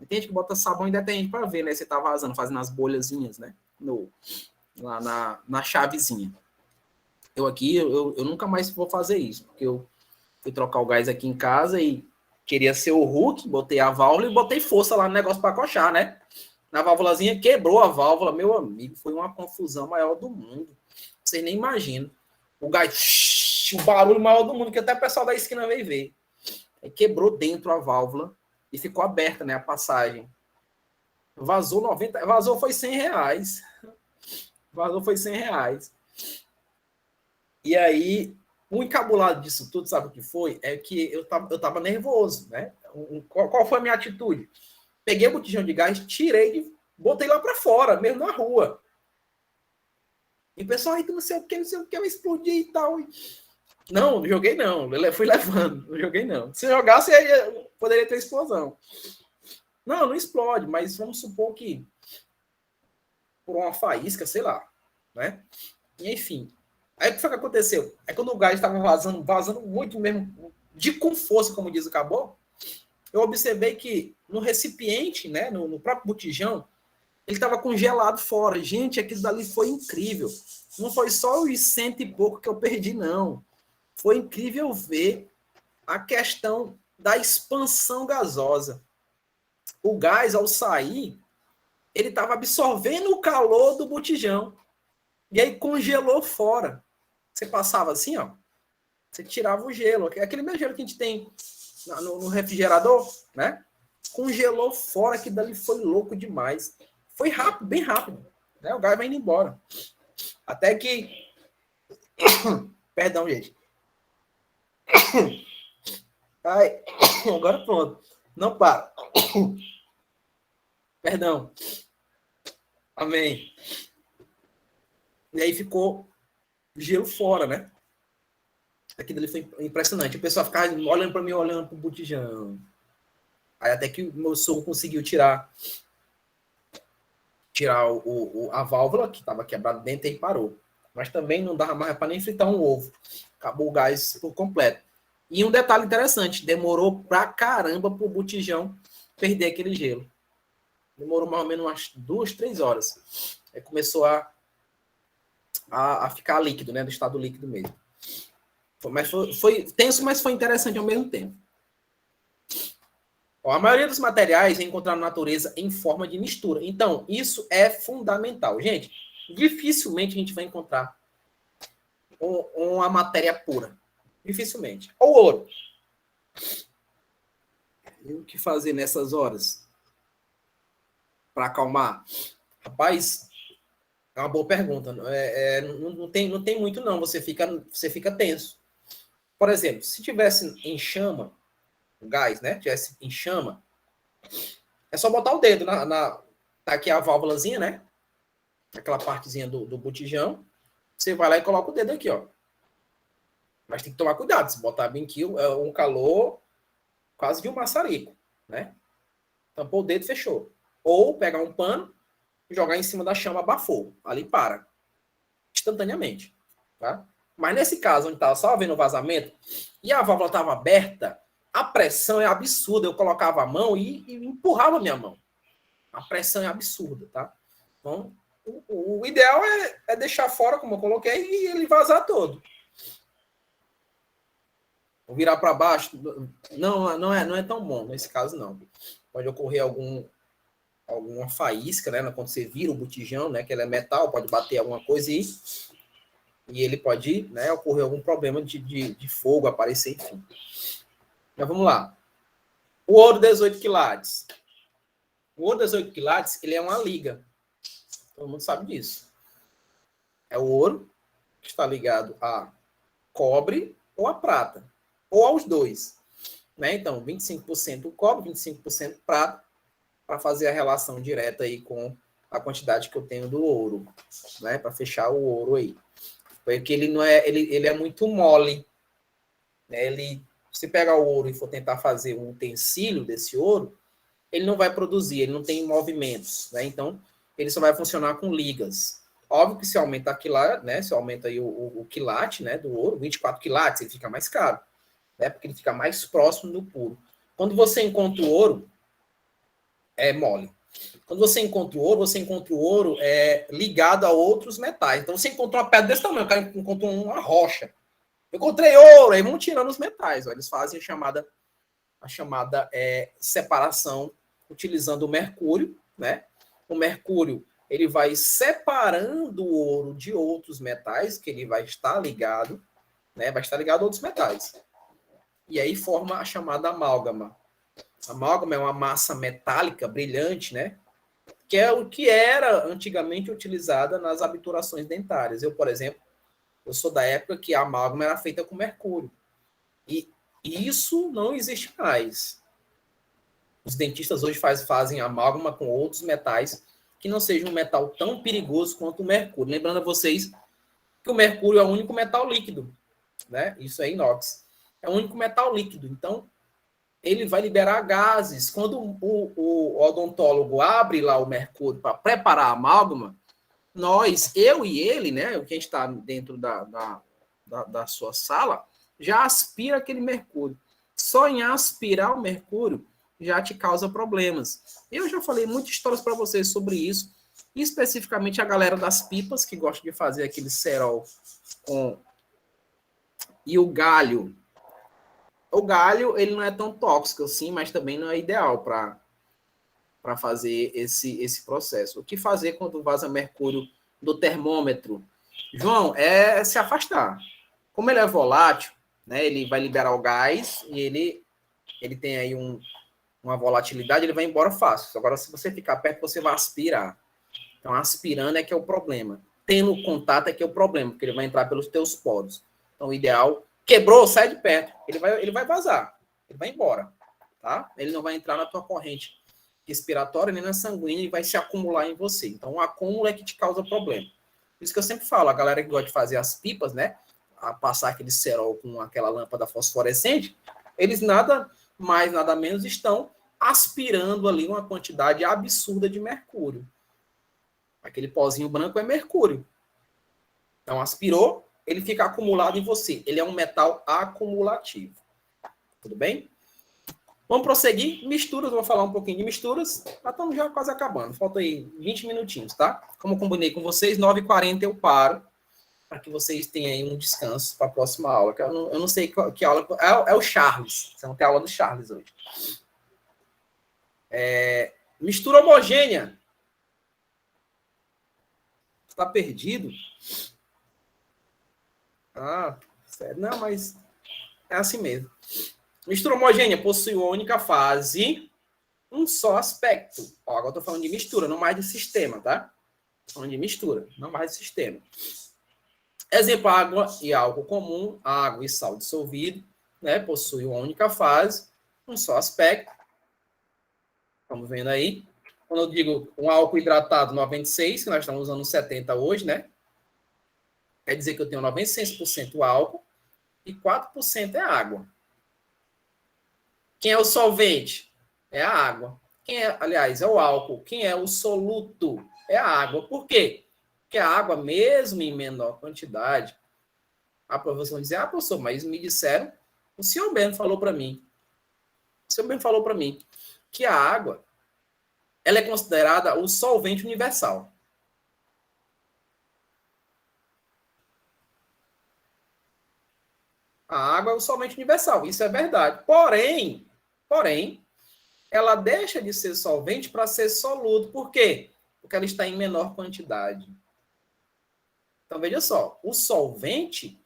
Tem gente que bota sabão e detergente para ver, né? Se tá vazando, fazendo as bolhazinhas, né? Lá na chavezinha. Eu nunca mais vou fazer isso, porque eu fui trocar o gás aqui em casa e queria ser o Hulk, botei a válvula e botei força lá no negócio para coxar, né? Na válvulazinha, quebrou a válvula, meu amigo, foi uma confusão maior do mundo. Vocês nem imaginam. O gás, o barulho maior do mundo, que até o pessoal da esquina veio ver. Aí quebrou dentro a válvula e ficou aberta, né, a passagem. Vazou foi R$100. Vazou foi R$100. E aí, o encabulado disso tudo, sabe o que foi? É que eu tava nervoso, né? Qual foi a minha atitude? Peguei o botijão de gás, tirei, botei lá para fora, mesmo na rua. E o pessoal aí, não sei o que, eu explodi e tal. Não joguei não, eu fui levando, não joguei não. Se jogasse, poderia ter explosão. Não explode, mas vamos supor que por uma faísca, sei lá, né? E, enfim, aí o que foi que aconteceu? É quando o gás estava vazando muito mesmo, com força, como diz o caboclo, eu observei que no recipiente, né, no próprio botijão, ele estava congelado fora. Gente, aquilo dali foi incrível. Não foi só os 100 e pouco que eu perdi, não. Foi incrível ver a questão da expansão gasosa. O gás, ao sair, ele estava absorvendo o calor do botijão. E aí congelou fora. Você passava assim, ó. Você tirava o gelo. Aquele mesmo gelo que a gente tem no refrigerador, né? Congelou fora, que dali foi louco demais. Foi rápido, bem rápido. Né? O gás vai indo embora. Até que... Perdão, gente. Ai, agora pronto. Não para. Perdão. Amém. E aí ficou gelo fora, né? Aquilo ali foi impressionante. O pessoal ficava olhando para mim, olhando para o botijão. Aí até que o meu sogro conseguiu tirar tirar a válvula, que estava quebrada dentro, e parou. Mas também não dava mais para nem fritar um ovo. Acabou o gás por completo. E um detalhe interessante, demorou pra caramba pro botijão perder aquele gelo. Demorou mais ou menos umas 2, 3 horas. Aí começou a ficar líquido, né? Do estado líquido mesmo. Foi tenso, mas foi interessante ao mesmo tempo. A maioria dos materiais é encontrado na natureza em forma de mistura. Então, isso é fundamental. Gente, dificilmente a gente vai encontrar uma matéria pura. Dificilmente. Ou ouro. E o que fazer nessas horas? Para acalmar? Rapaz, é uma boa pergunta. Não tem muito, não. Você fica tenso. Por exemplo, se tivesse em chama, o gás, né? Tivesse em chama, é só botar o dedo tá aqui a válvulazinha, né? Aquela partezinha do botijão. Você vai lá e coloca o dedo aqui, ó. Mas tem que tomar cuidado. Se botar bem aqui, é um calor quase de um maçarico, né? Tampou o dedo, fechou. Ou pegar um pano, jogar em cima da chama, abafou. Ali para. Instantaneamente. Tá? Mas nesse caso, onde estava só vendo o vazamento, e a válvula estava aberta, a pressão é absurda. Eu colocava a mão e empurrava a minha mão. A pressão é absurda, tá? Então, o ideal é deixar fora, como eu coloquei, e ele vazar todo. Ou virar para baixo, não é tão bom nesse caso, não. Pode ocorrer alguma faísca, né? Quando você vira o botijão, né? Que ele é metal, pode bater alguma coisa e ele pode, né, ocorrer algum problema de fogo, aparecer, enfim. Mas vamos lá. O ouro 18 quilates. O ouro 18 quilates, ele é uma liga. Todo mundo sabe disso. É o ouro que está ligado a cobre ou a prata. Ou aos dois. Né? Então, 25% cobre, 25% prata, para fazer a relação direta aí com a quantidade que eu tenho do ouro. Né? Para fechar o ouro aí. Porque ele é muito mole. Né? Se pegar o ouro e for tentar fazer um utensílio desse ouro, ele não vai produzir, ele não tem movimentos. Né? Então, ele só vai funcionar com ligas. Óbvio que se aumenta quilate, né? Se aumenta aí o quilate, né, do ouro, 24 quilates, ele fica mais caro. Né? Porque ele fica mais próximo do puro. Quando você encontra o ouro, é mole. Quando você encontra o ouro ligado a outros metais. Então, você encontrou uma pedra desse tamanho, o cara encontrou uma rocha. Eu encontrei ouro, aí vão tirando os metais. Ó. Eles fazem a chamada separação utilizando o mercúrio. Né? O mercúrio ele vai separando o ouro de outros metais, que ele vai estar ligado, né? Vai estar ligado a outros metais. E aí forma a chamada amálgama. A amálgama é uma massa metálica brilhante, né? Que é o que era antigamente utilizada nas obturações dentárias. Eu, por exemplo, eu sou da época que a amálgama era feita com mercúrio. E isso não existe mais. Os dentistas hoje fazem amálgama com outros metais que não sejam um metal tão perigoso quanto o mercúrio. Lembrando a vocês que o mercúrio é o único metal líquido, né? Isso é inox. É o único metal líquido. Então, ele vai liberar gases. Quando o odontólogo abre lá o mercúrio para preparar a amálgama, eu e ele, né, quem está dentro da sua sala, já aspira aquele mercúrio. Só em aspirar o mercúrio já te causa problemas. Eu já falei muitas histórias para vocês sobre isso, especificamente a galera das pipas, que gosta de fazer aquele cerol e o galho. O galho, ele não é tão tóxico assim, mas também não é ideal para fazer esse processo. O que fazer quando vaza mercúrio do termômetro? João, é se afastar. Como ele é volátil, né, ele vai liberar o gás e ele tem aí uma volatilidade, ele vai embora fácil. Agora, se você ficar perto, você vai aspirar. Então, aspirando é que é o problema. Tendo contato é que é o problema, porque ele vai entrar pelos teus poros. Então, o ideal... Quebrou, sai de perto. Ele vai vazar. Ele vai embora. Tá? Ele não vai entrar na tua corrente respiratória nem na sanguínea e vai se acumular em você. Então, o acúmulo é que te causa problema. Por isso que eu sempre falo, a galera que gosta de fazer as pipas, né? A passar aquele cerol com aquela lâmpada fosforescente, eles nada mais, nada menos estão aspirando ali uma quantidade absurda de mercúrio. Aquele pozinho branco é mercúrio. Então, aspirou, ele fica acumulado em você. Ele é um metal acumulativo. Tudo bem? Vamos prosseguir. Misturas, vou falar um pouquinho de misturas. Já estamos já quase acabando. Falta aí 20 minutinhos, tá? Como eu combinei com vocês, 9h40 eu paro, para que vocês tenham aí um descanso para a próxima aula. Eu não sei que aula... É o Charles. Você não tem aula do Charles hoje. Mistura homogênea. Está perdido? Ah, sério. Não, mas é assim mesmo. Mistura homogênea possui uma única fase, um só aspecto. Ó, agora eu estou falando de mistura, não mais de sistema, tá? Estou falando de mistura, não mais de sistema. Exemplo, água e álcool comum, água e sal dissolvido, né? Possui uma única fase, um só aspecto. Estamos vendo aí. Quando eu digo um álcool hidratado 96, que nós estamos usando 70 hoje, né? Quer dizer que eu tenho 96% álcool e 4% é água. Quem é o solvente? É a água. Aliás, é o álcool. Quem é o soluto? É a água. Por quê? Porque a água, mesmo em menor quantidade, a professora vai dizer, professor, mas me disseram, o senhor mesmo falou para mim, que a água, ela é considerada o solvente universal. A água é o solvente universal, isso é verdade. Porém, ela deixa de ser solvente para ser soluto. Por quê? Porque ela está em menor quantidade. Então, veja só, o solvente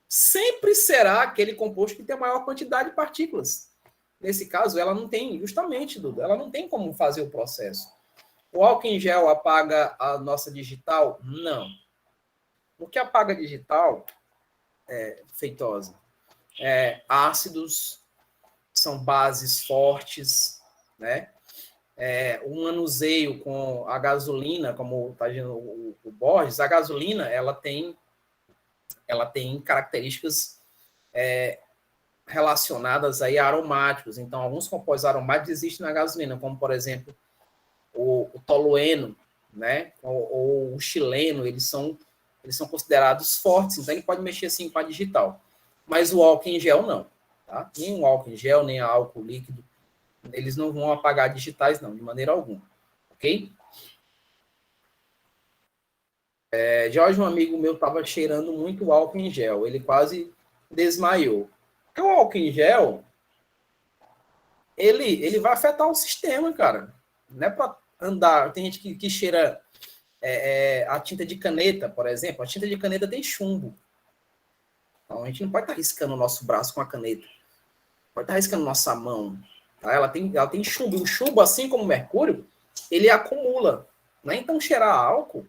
sempre será aquele composto que tem a maior quantidade de partículas. Nesse caso, ela não tem, justamente, Duda, ela não tem como fazer o processo. O álcool em gel apaga a nossa digital? Não. O que apaga a digital, Feitosa, ácidos, são bases fortes, né? O manuseio com a gasolina, como está dizendo o Borges, a gasolina ela tem características relacionadas aí a aromáticos. Então, alguns compostos aromáticos existem na gasolina, como, por exemplo, o tolueno, né? ou o xileno, eles são considerados fortes, então ele pode mexer assim com a digital. Mas o álcool em gel não. Tá? Nem o álcool em gel, nem o álcool líquido, eles não vão apagar digitais, não, de maneira alguma. Ok? Jorge, um amigo meu, estava cheirando muito álcool em gel. Ele quase desmaiou. Porque o álcool em gel, ele vai afetar o sistema, cara. Não é para andar. Tem gente que cheira a tinta de caneta, por exemplo. A tinta de caneta tem chumbo. Então, a gente não pode estar riscando o nosso braço com a caneta. Pode estar riscando nossa mão. Tá? Ela tem chumbo. O chumbo, assim como o mercúrio, ele acumula. Né? Então, cheirar álcool,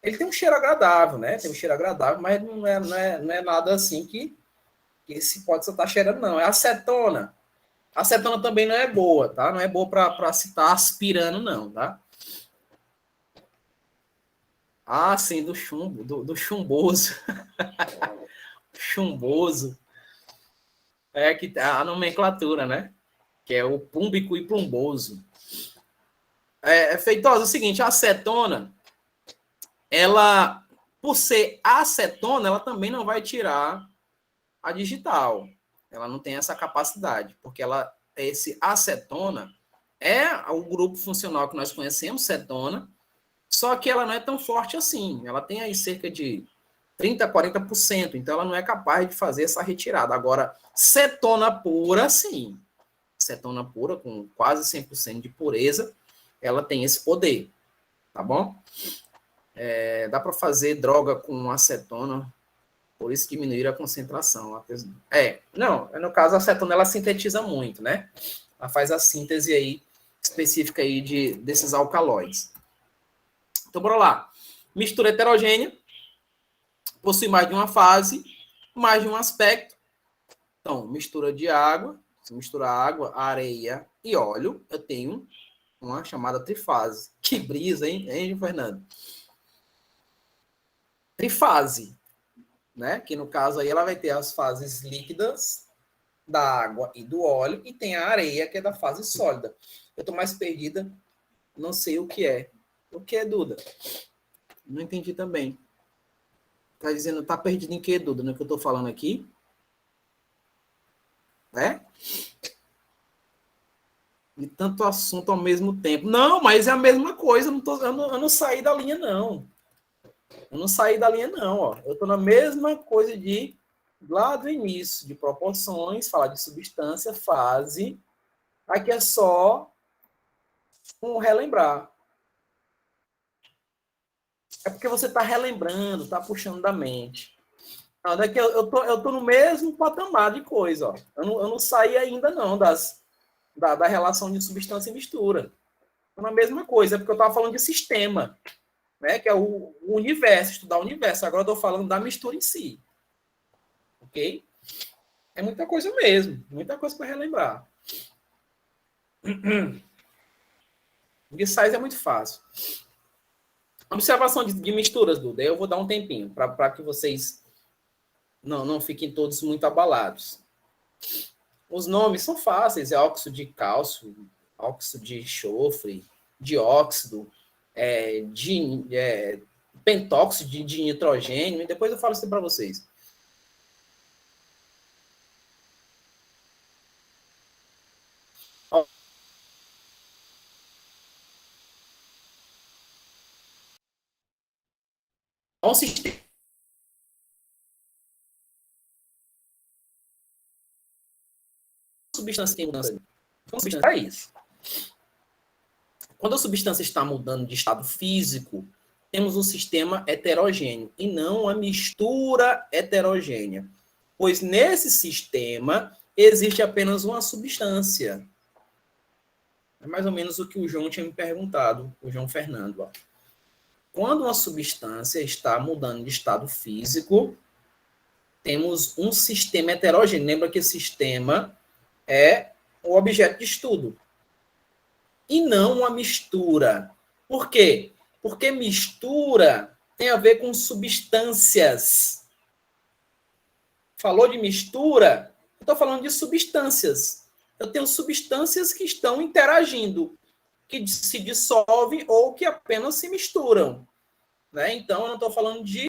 ele tem um cheiro agradável, né? Tem um cheiro agradável, mas não é nada assim que se pode estar cheirando, não. É acetona. A acetona também não é boa, tá? Não é boa para se estar aspirando, não, tá? Ah, sim, do chumbo, do chumboso. Chumboso. É que tá a nomenclatura, né? Que é o púmbico e plumboso. Feitosa, é o seguinte, a acetona, ela, por ser acetona, ela também não vai tirar a digital. Ela não tem essa capacidade, porque esse acetona é o grupo funcional que nós conhecemos, cetona, só que ela não é tão forte assim. Ela tem aí cerca de 30% a 40%, então ela não é capaz de fazer essa retirada. Agora, cetona pura, sim. Cetona pura, com quase 100% de pureza, ela tem esse poder, tá bom? Dá para fazer droga com acetona, por isso diminuir a concentração. No caso, a acetona, ela sintetiza muito, né? Ela faz a síntese aí, específica aí desses alcaloides. Então, bora lá. Mistura heterogênea, possui mais de uma fase, mais de um aspecto. Então, mistura de água, se misturar água, areia e óleo, eu tenho uma chamada trifase. Que brisa, hein, Fernando? Trifase, né? Que no caso aí ela vai ter as fases líquidas da água e do óleo e tem a areia, que é da fase sólida. Eu estou mais perdida, não sei o que é. O que, Duda? Não entendi também. Tá dizendo, tá perdido em que, Duda? No que eu tô falando aqui? É? E tanto assunto ao mesmo tempo. Não, mas é a mesma coisa. Eu não saí da linha, não. Eu não saí da linha, não. Ó. Eu tô na mesma coisa de lá do início, de proporções, falar de substância, fase. Aqui é só um relembrar. É porque você está relembrando, está puxando da mente. Não, daqui eu tô no mesmo patamar de coisa. Ó. Eu não saí ainda, não, da relação de substância e mistura. Estou na mesma coisa, é porque eu estava falando de sistema, né, que é o universo, estudar o universo. Agora eu estou falando da mistura em si. Ok? É muita coisa mesmo, muita coisa para relembrar. De sais é muito fácil. Observação de misturas, Duda. Eu vou dar um tempinho para que vocês não fiquem todos muito abalados. Os nomes são fáceis. É óxido de cálcio, óxido de enxofre, dióxido, pentóxido de nitrogênio. E depois eu falo isso para vocês. Um sistema substância tem mudança. É isso. Quando a substância está mudando de estado físico, temos um sistema heterogêneo e não uma mistura heterogênea. Pois nesse sistema existe apenas uma substância. É mais ou menos o que o João tinha me perguntado, o João Fernando. Ó. Quando uma substância está mudando de estado físico, temos um sistema heterogêneo. Lembra que o sistema é o objeto de estudo. E não uma mistura. Por quê? Porque mistura tem a ver com substâncias. Falou de mistura? Eu estou falando de substâncias. Eu tenho substâncias que estão interagindo, que se dissolvem ou que apenas se misturam. Né? Então, eu não estou falando de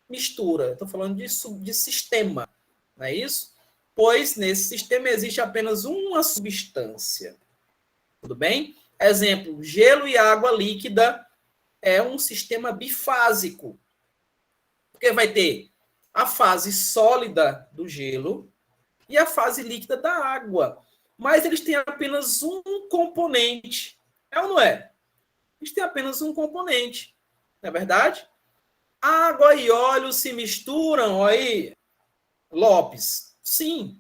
mistura, eu estou falando de sistema. Não é isso? Pois nesse sistema existe apenas uma substância. Tudo bem? Exemplo, gelo e água líquida é um sistema bifásico. Porque vai ter a fase sólida do gelo e a fase líquida da água. Mas eles têm apenas um componente. É ou não é? Eles têm apenas um componente. Não é verdade? Água e óleo se misturam, aí, Lopes. Sim,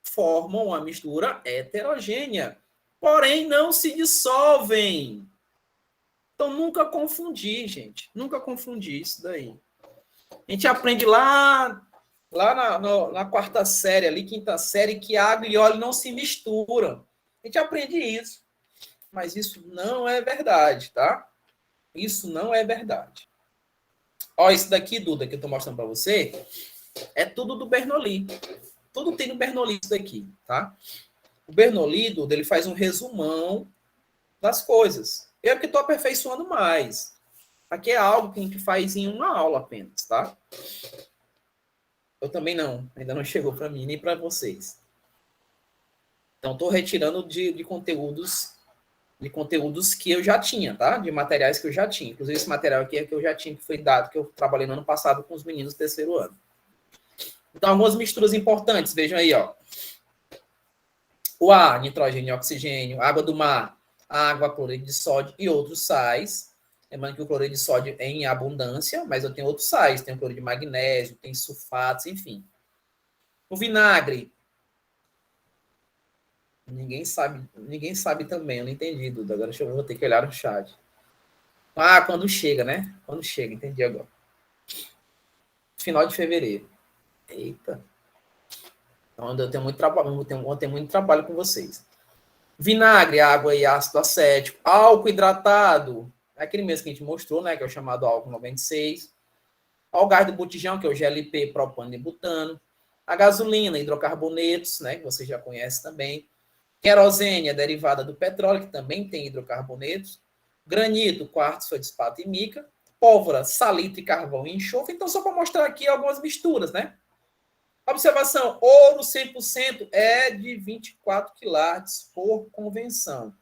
formam uma mistura heterogênea. Porém, não se dissolvem. Então, nunca confundir, gente. Nunca confundir isso daí. A gente aprende lá na quarta série, ali, quinta série, que água e óleo não se misturam. A gente aprende isso. Mas isso não é verdade, tá? Isso não é verdade. Ó, isso daqui, Duda, que eu tô mostrando para você, é tudo do Bernoulli. Tudo tem no Bernoulli isso daqui, tá? O Bernoulli, Duda, ele faz um resumão das coisas. Eu que estou aperfeiçoando mais. Aqui é algo que a gente faz em uma aula apenas, tá? Eu também não. Ainda não chegou para mim nem para vocês. Então, estou retirando de conteúdos que eu já tinha, tá? De materiais que eu já tinha. Inclusive, esse material aqui é que eu já tinha, que foi dado, que eu trabalhei no ano passado com os meninos do terceiro ano. Então, algumas misturas importantes. Vejam aí, ó. O ar, nitrogênio e oxigênio, água do mar, água, cloreto de sódio e outros sais. Lembrando que o cloreto de sódio é em abundância, mas eu tenho outros sais. Tem o cloreto de magnésio, tem sulfatos, enfim. O vinagre. Ninguém sabe também, eu não entendi, Duda. Agora eu vou ter que olhar no chat. Ah, quando chega, né? Quando chega, entendi agora. Final de fevereiro. Eita. Então, eu tenho muito trabalho, eu tenho muito trabalho com vocês. Vinagre, água e ácido acético. Álcool hidratado. É aquele mesmo que a gente mostrou, né? Que é o chamado álcool 96. O gás do botijão, que é o GLP, propano e butano. A gasolina, hidrocarbonetos, né? Que vocês já conhecem também. Querosene, a derivada do petróleo, que também tem hidrocarbonetos. granito, quartzo, feldespato e mica, pólvora, salitre, carvão e enxofre. Então, só para mostrar aqui algumas misturas, né? Observação, ouro 100% é de 24 quilates por convenção.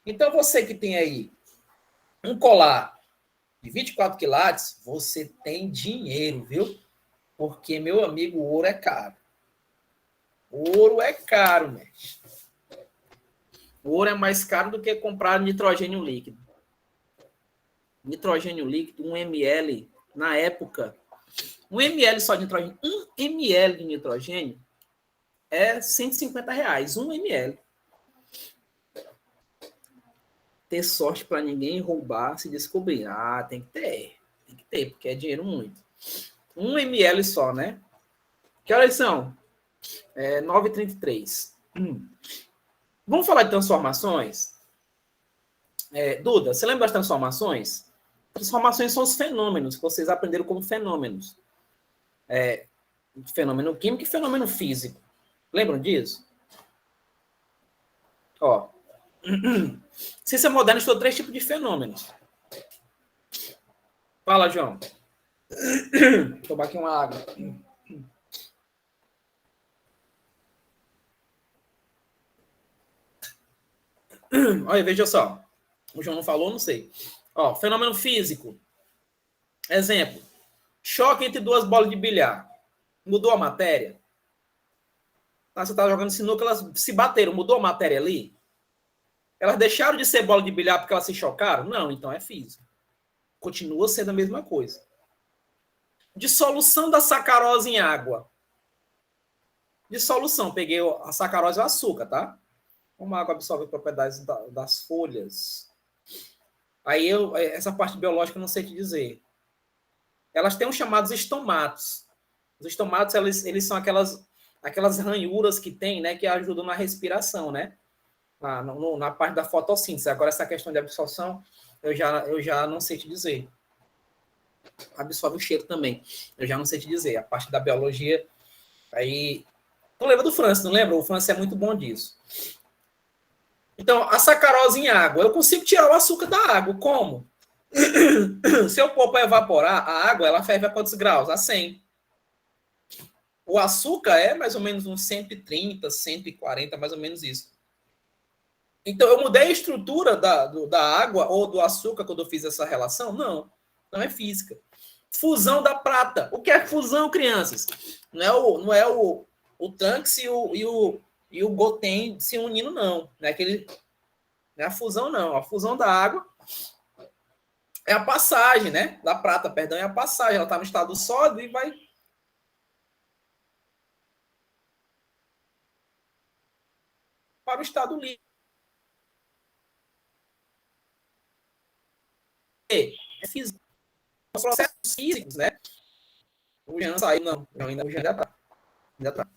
Então, você que tem aí um colar de 24 quilates, você tem dinheiro, viu? Porque, meu amigo, o ouro é caro. O ouro é caro, mestre. O ouro é mais caro do que comprar nitrogênio líquido. Nitrogênio líquido, 1 ml, na época, 1 ml só de nitrogênio, 1 ml de nitrogênio é R$ 150, 1 ml. Ter sorte para ninguém roubar, se descobrir. Ah, tem que ter, porque é dinheiro muito. 1 ml só, né? Que horas são? 9h33. Vamos falar de transformações? Duda, você lembra das transformações? Transformações são os fenômenos que vocês aprenderam como fenômenos. Fenômeno químico e fenômeno físico. Lembram disso? Ó. Ciência moderna estudou 3 tipos de fenômenos. Fala, João. Vou tomar aqui uma água. Olha, veja só. O João não falou, não sei. Ó, fenômeno físico. Exemplo. Choque entre 2 bolas de bilhar. Mudou a matéria? Você está jogando sinuca, elas se bateram. Mudou a matéria ali? Elas deixaram de ser bola de bilhar porque elas se chocaram? Não, então é físico. Continua sendo a mesma coisa. Dissolução da sacarose em água. Dissolução. Peguei a sacarose e o açúcar, tá? Como a água absorve propriedades das folhas. Aí essa parte biológica eu não sei te dizer. Elas têm os chamados estomatos. Os estomatos, eles são aquelas ranhuras que tem, né, que ajudam na respiração, né? Na parte da fotossíntese. Agora, essa questão de absorção, eu já não sei te dizer. Absorve o cheiro também. Eu já não sei te dizer. A parte da biologia, aí... Tu lembra do Francis, não lembra? O Francis é muito bom disso. Então, a sacarose em água. Eu consigo tirar o açúcar da água. Como? Se eu pôr para evaporar, a água, ela ferve a quantos graus? A 100. O açúcar é mais ou menos uns 130, 140, mais ou menos isso. Então, eu mudei a estrutura da água ou do açúcar quando eu fiz essa relação? Não. Não é física. Fusão da prata. O que é fusão, crianças? Não é o Trunks e o Goten se unindo, não. Não é a fusão, não. A fusão da água é a passagem, né? Da prata, perdão, é a passagem. Ela está no estado sólido e vai... para o estado líquido. É físico. Os processos físicos, né? O Jean saiu, não. Ainda o Jean ainda tá.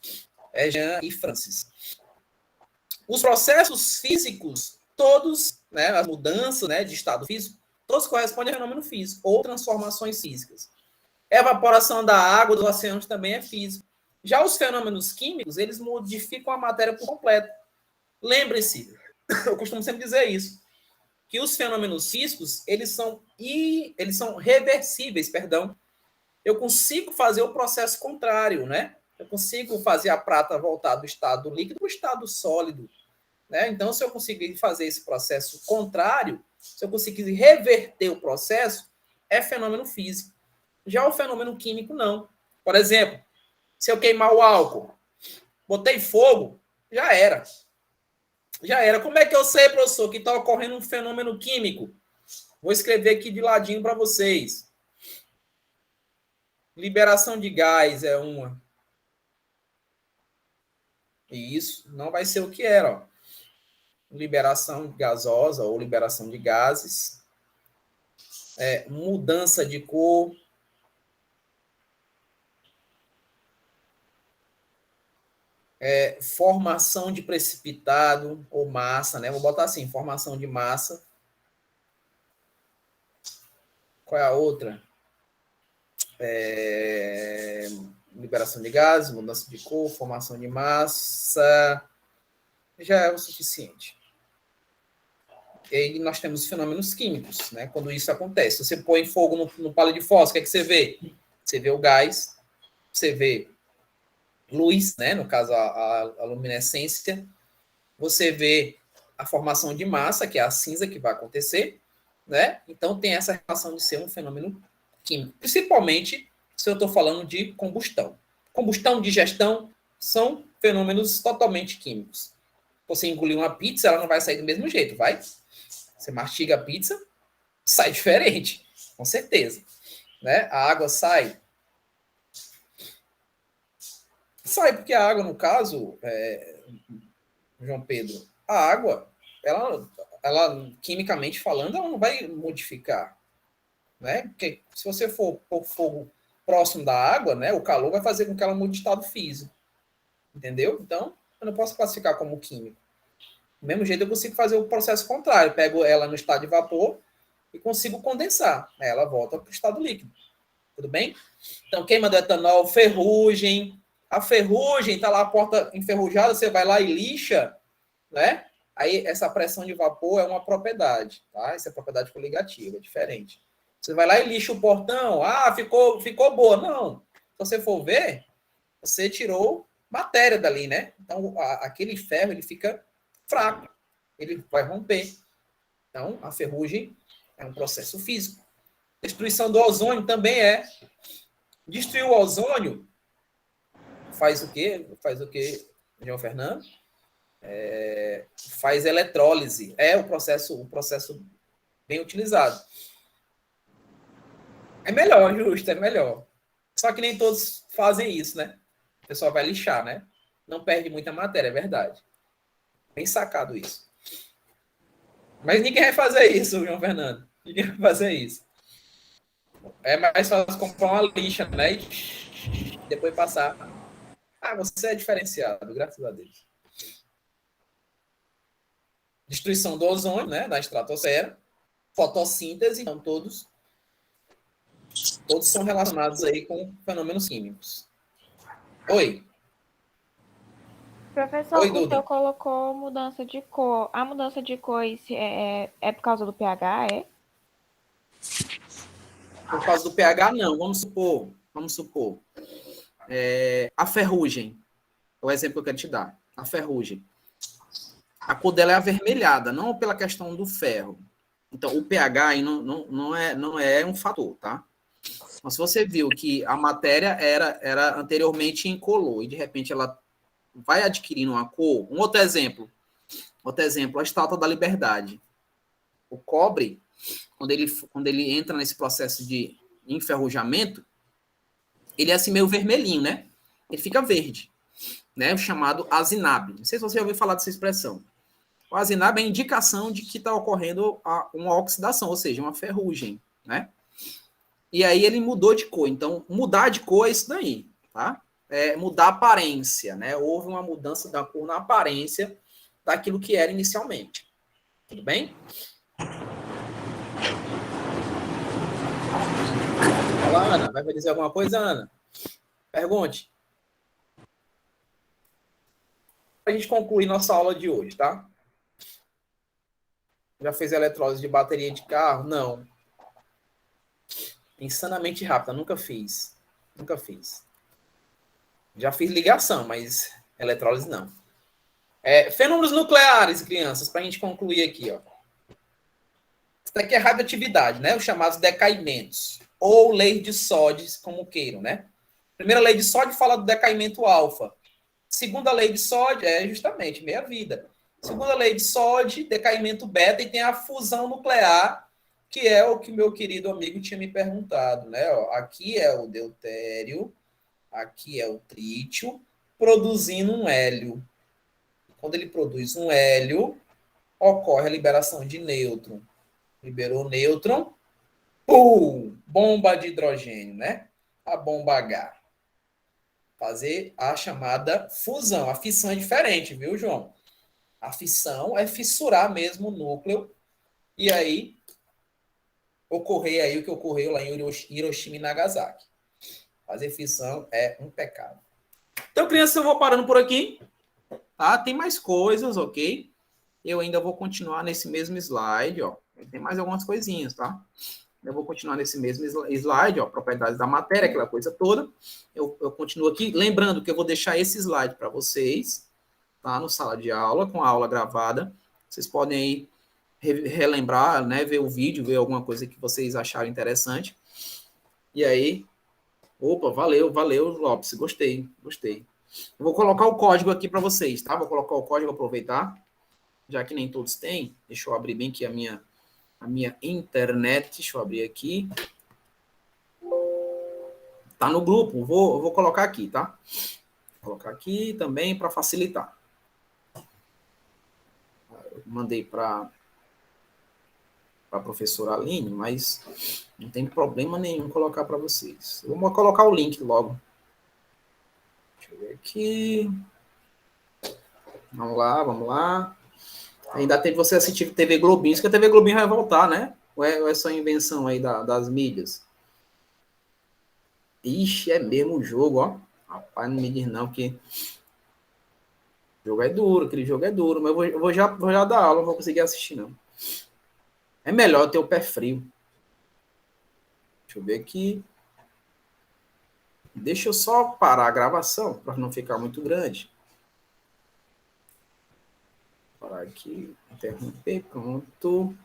É Jean e Francis. Os processos físicos, todos, né, as mudanças, né, de estado físico, todos correspondem a fenômeno físico ou transformações físicas. A evaporação da água dos oceanos também é físico. Já os fenômenos químicos, eles modificam a matéria por completo. Lembre-se, eu costumo sempre dizer isso, que os fenômenos físicos, eles são reversíveis, perdão. Eu consigo fazer o processo contrário, né? Eu consigo fazer a prata voltar do estado líquido para o estado sólido, né? Então, se eu conseguir fazer esse processo contrário, se eu conseguir reverter o processo, é fenômeno físico. Já o fenômeno químico, não. Por exemplo, se eu queimar o álcool, botei fogo, já era. Já era. Como é que eu sei, professor, que está ocorrendo um fenômeno químico? Vou escrever aqui de ladinho para vocês. Liberação de gás é uma. E isso não vai ser o que era. Ó. Liberação gasosa ou liberação de gases. Mudança de cor. Formação de precipitado ou massa, né? Vou botar assim, formação de massa. Qual é a outra? Liberação de gases, mudança de cor, formação de massa. Já é o suficiente. E nós temos fenômenos químicos, né? Quando isso acontece. Você põe fogo no palito de fósforo, o que é que você vê? Você vê o gás, você vê luz, né? No caso, a luminescência. Você vê a formação de massa, que é a cinza que vai acontecer, né? Então, tem essa relação de ser um fenômeno químico. Principalmente se eu estou falando de combustão. Combustão, digestão, são fenômenos totalmente químicos. Você engolir uma pizza, ela não vai sair do mesmo jeito, vai? Você mastiga a pizza, sai diferente, com certeza. Né? A água sai. Sai porque a água, no caso, João Pedro, a água, ela, quimicamente falando, ela não vai modificar. Né? Porque se você for pôr fogo próximo da água, né, o calor vai fazer com que ela mude de estado físico. Entendeu? Então, eu não posso classificar como químico. Do mesmo jeito, eu consigo fazer o processo contrário. Eu pego ela no estado de vapor e consigo condensar. Aí ela volta para o estado líquido. Tudo bem? Então, queima do etanol, ferrugem. A ferrugem está lá, a porta enferrujada, você vai lá e lixa, né? Aí, essa pressão de vapor é uma propriedade, tá? Essa é propriedade coligativa, é diferente. Você vai lá e lixa o portão. Ah, ficou boa. Não. Se você for ver, você tirou matéria dali, né? Então, aquele ferro, ele fica fraco. Ele vai romper. Então, a ferrugem é um processo físico. Destruição do ozônio também é. Destruir o ozônio faz o quê? Faz o quê, João Fernando? Faz eletrólise. É o processo bem utilizado. É melhor, justo, é melhor. Só que nem todos fazem isso, né? O pessoal vai lixar, né? Não perde muita matéria, é verdade. Bem sacado isso. Mas ninguém vai fazer isso, João Fernando. Ninguém vai fazer isso. É mais fácil comprar uma lixa, né? E depois passar. Ah, você é diferenciado, graças a Deus. Destruição do ozônio, né? Da estratosfera. Fotossíntese, então todos são relacionados aí com fenômenos químicos. Oi. Professor, Oi, o Duda. senhor colocou mudança de cor. A mudança de cor é por causa do pH, é? Por causa do pH, não. Vamos supor. A ferrugem. É o exemplo que eu quero te dar. A ferrugem. A cor dela é avermelhada, não pela questão do ferro. Então, o pH aí não é um fator, tá? Mas se você viu que a matéria era anteriormente incolor e, de repente, ela vai adquirindo uma cor. Um outro exemplo, a Estátua da Liberdade. O cobre, quando ele entra nesse processo de enferrujamento, ele é assim meio vermelhinho, né? Ele fica verde, né? O chamado azinabe. Não sei se você já ouviu falar dessa expressão. O azinabe é a indicação de que está ocorrendo uma oxidação, ou seja, uma ferrugem, né? E aí ele mudou de cor. Então, mudar de cor é isso daí, tá? Mudar a aparência, né? Houve uma mudança da cor na aparência daquilo que era inicialmente. Tudo bem? Fala, Ana. Vai dizer alguma coisa, Ana? Pergunte. Para a gente concluir nossa aula de hoje, tá? Já fez eletrólise de bateria de carro? Não. Insanamente rápida. Nunca fiz. Já fiz ligação, mas eletrólise não. Fenômenos nucleares, crianças, para a gente concluir aqui, ó. Isso daqui é radioatividade, né? Os chamados decaimentos. Ou lei de Soddy, como queiram, né? Primeira lei de Soddy fala do decaimento alfa. Segunda lei de Soddy é justamente meia-vida. Segunda lei de Soddy, decaimento beta, e tem a fusão nuclear, que é o que meu querido amigo tinha me perguntado, né? Ó, aqui é o deutério, aqui é o trítio, produzindo um hélio. Quando ele produz um hélio, ocorre a liberação de nêutron. Liberou nêutron, pum! Bomba de hidrogênio, né? A bomba H. Fazer a chamada fusão. A fissão é diferente, viu, João? A fissão é fissurar mesmo o núcleo e aí ocorrer aí o que ocorreu lá em Hiroshima e Nagasaki. Fazer fissão é um pecado. Então, crianças, eu vou parando por aqui. Tá? Tem mais coisas, ok? eu ainda vou continuar nesse mesmo slide, ó. Tem mais algumas coisinhas, tá? Eu vou continuar nesse mesmo slide, ó, propriedades da matéria, aquela coisa toda. Eu continuo aqui, lembrando que eu vou deixar esse slide para vocês, tá? No sala de aula, com a aula gravada. Vocês podem aí relembrar, né? Ver o vídeo, ver alguma coisa que vocês acharem interessante. E aí, opa, valeu, Lopes, gostei. Eu vou colocar o código aqui para vocês, tá? Vou colocar o código, aproveitar, já que nem todos têm. Deixa eu abrir bem aqui a minha internet. Deixa eu abrir aqui. Tá no grupo, vou colocar aqui, tá? Vou colocar aqui também para facilitar. Eu mandei para a professora Aline, mas não tem problema nenhum colocar para vocês. Vamos colocar o link logo. Deixa eu ver aqui. Vamos lá. Ainda tem você assistir TV Globinho. Isso que a TV Globinho vai voltar, né? Ou é só invenção aí das mídias? Ixi, é mesmo o jogo, ó. Rapaz, não me diz não que o jogo é duro, aquele jogo é duro, mas eu vou já dar aula, não vou conseguir assistir, não. É melhor ter o pé frio. Deixa eu ver aqui. Deixa eu só parar a gravação, para não ficar muito grande. Parar aqui, interromper, pronto.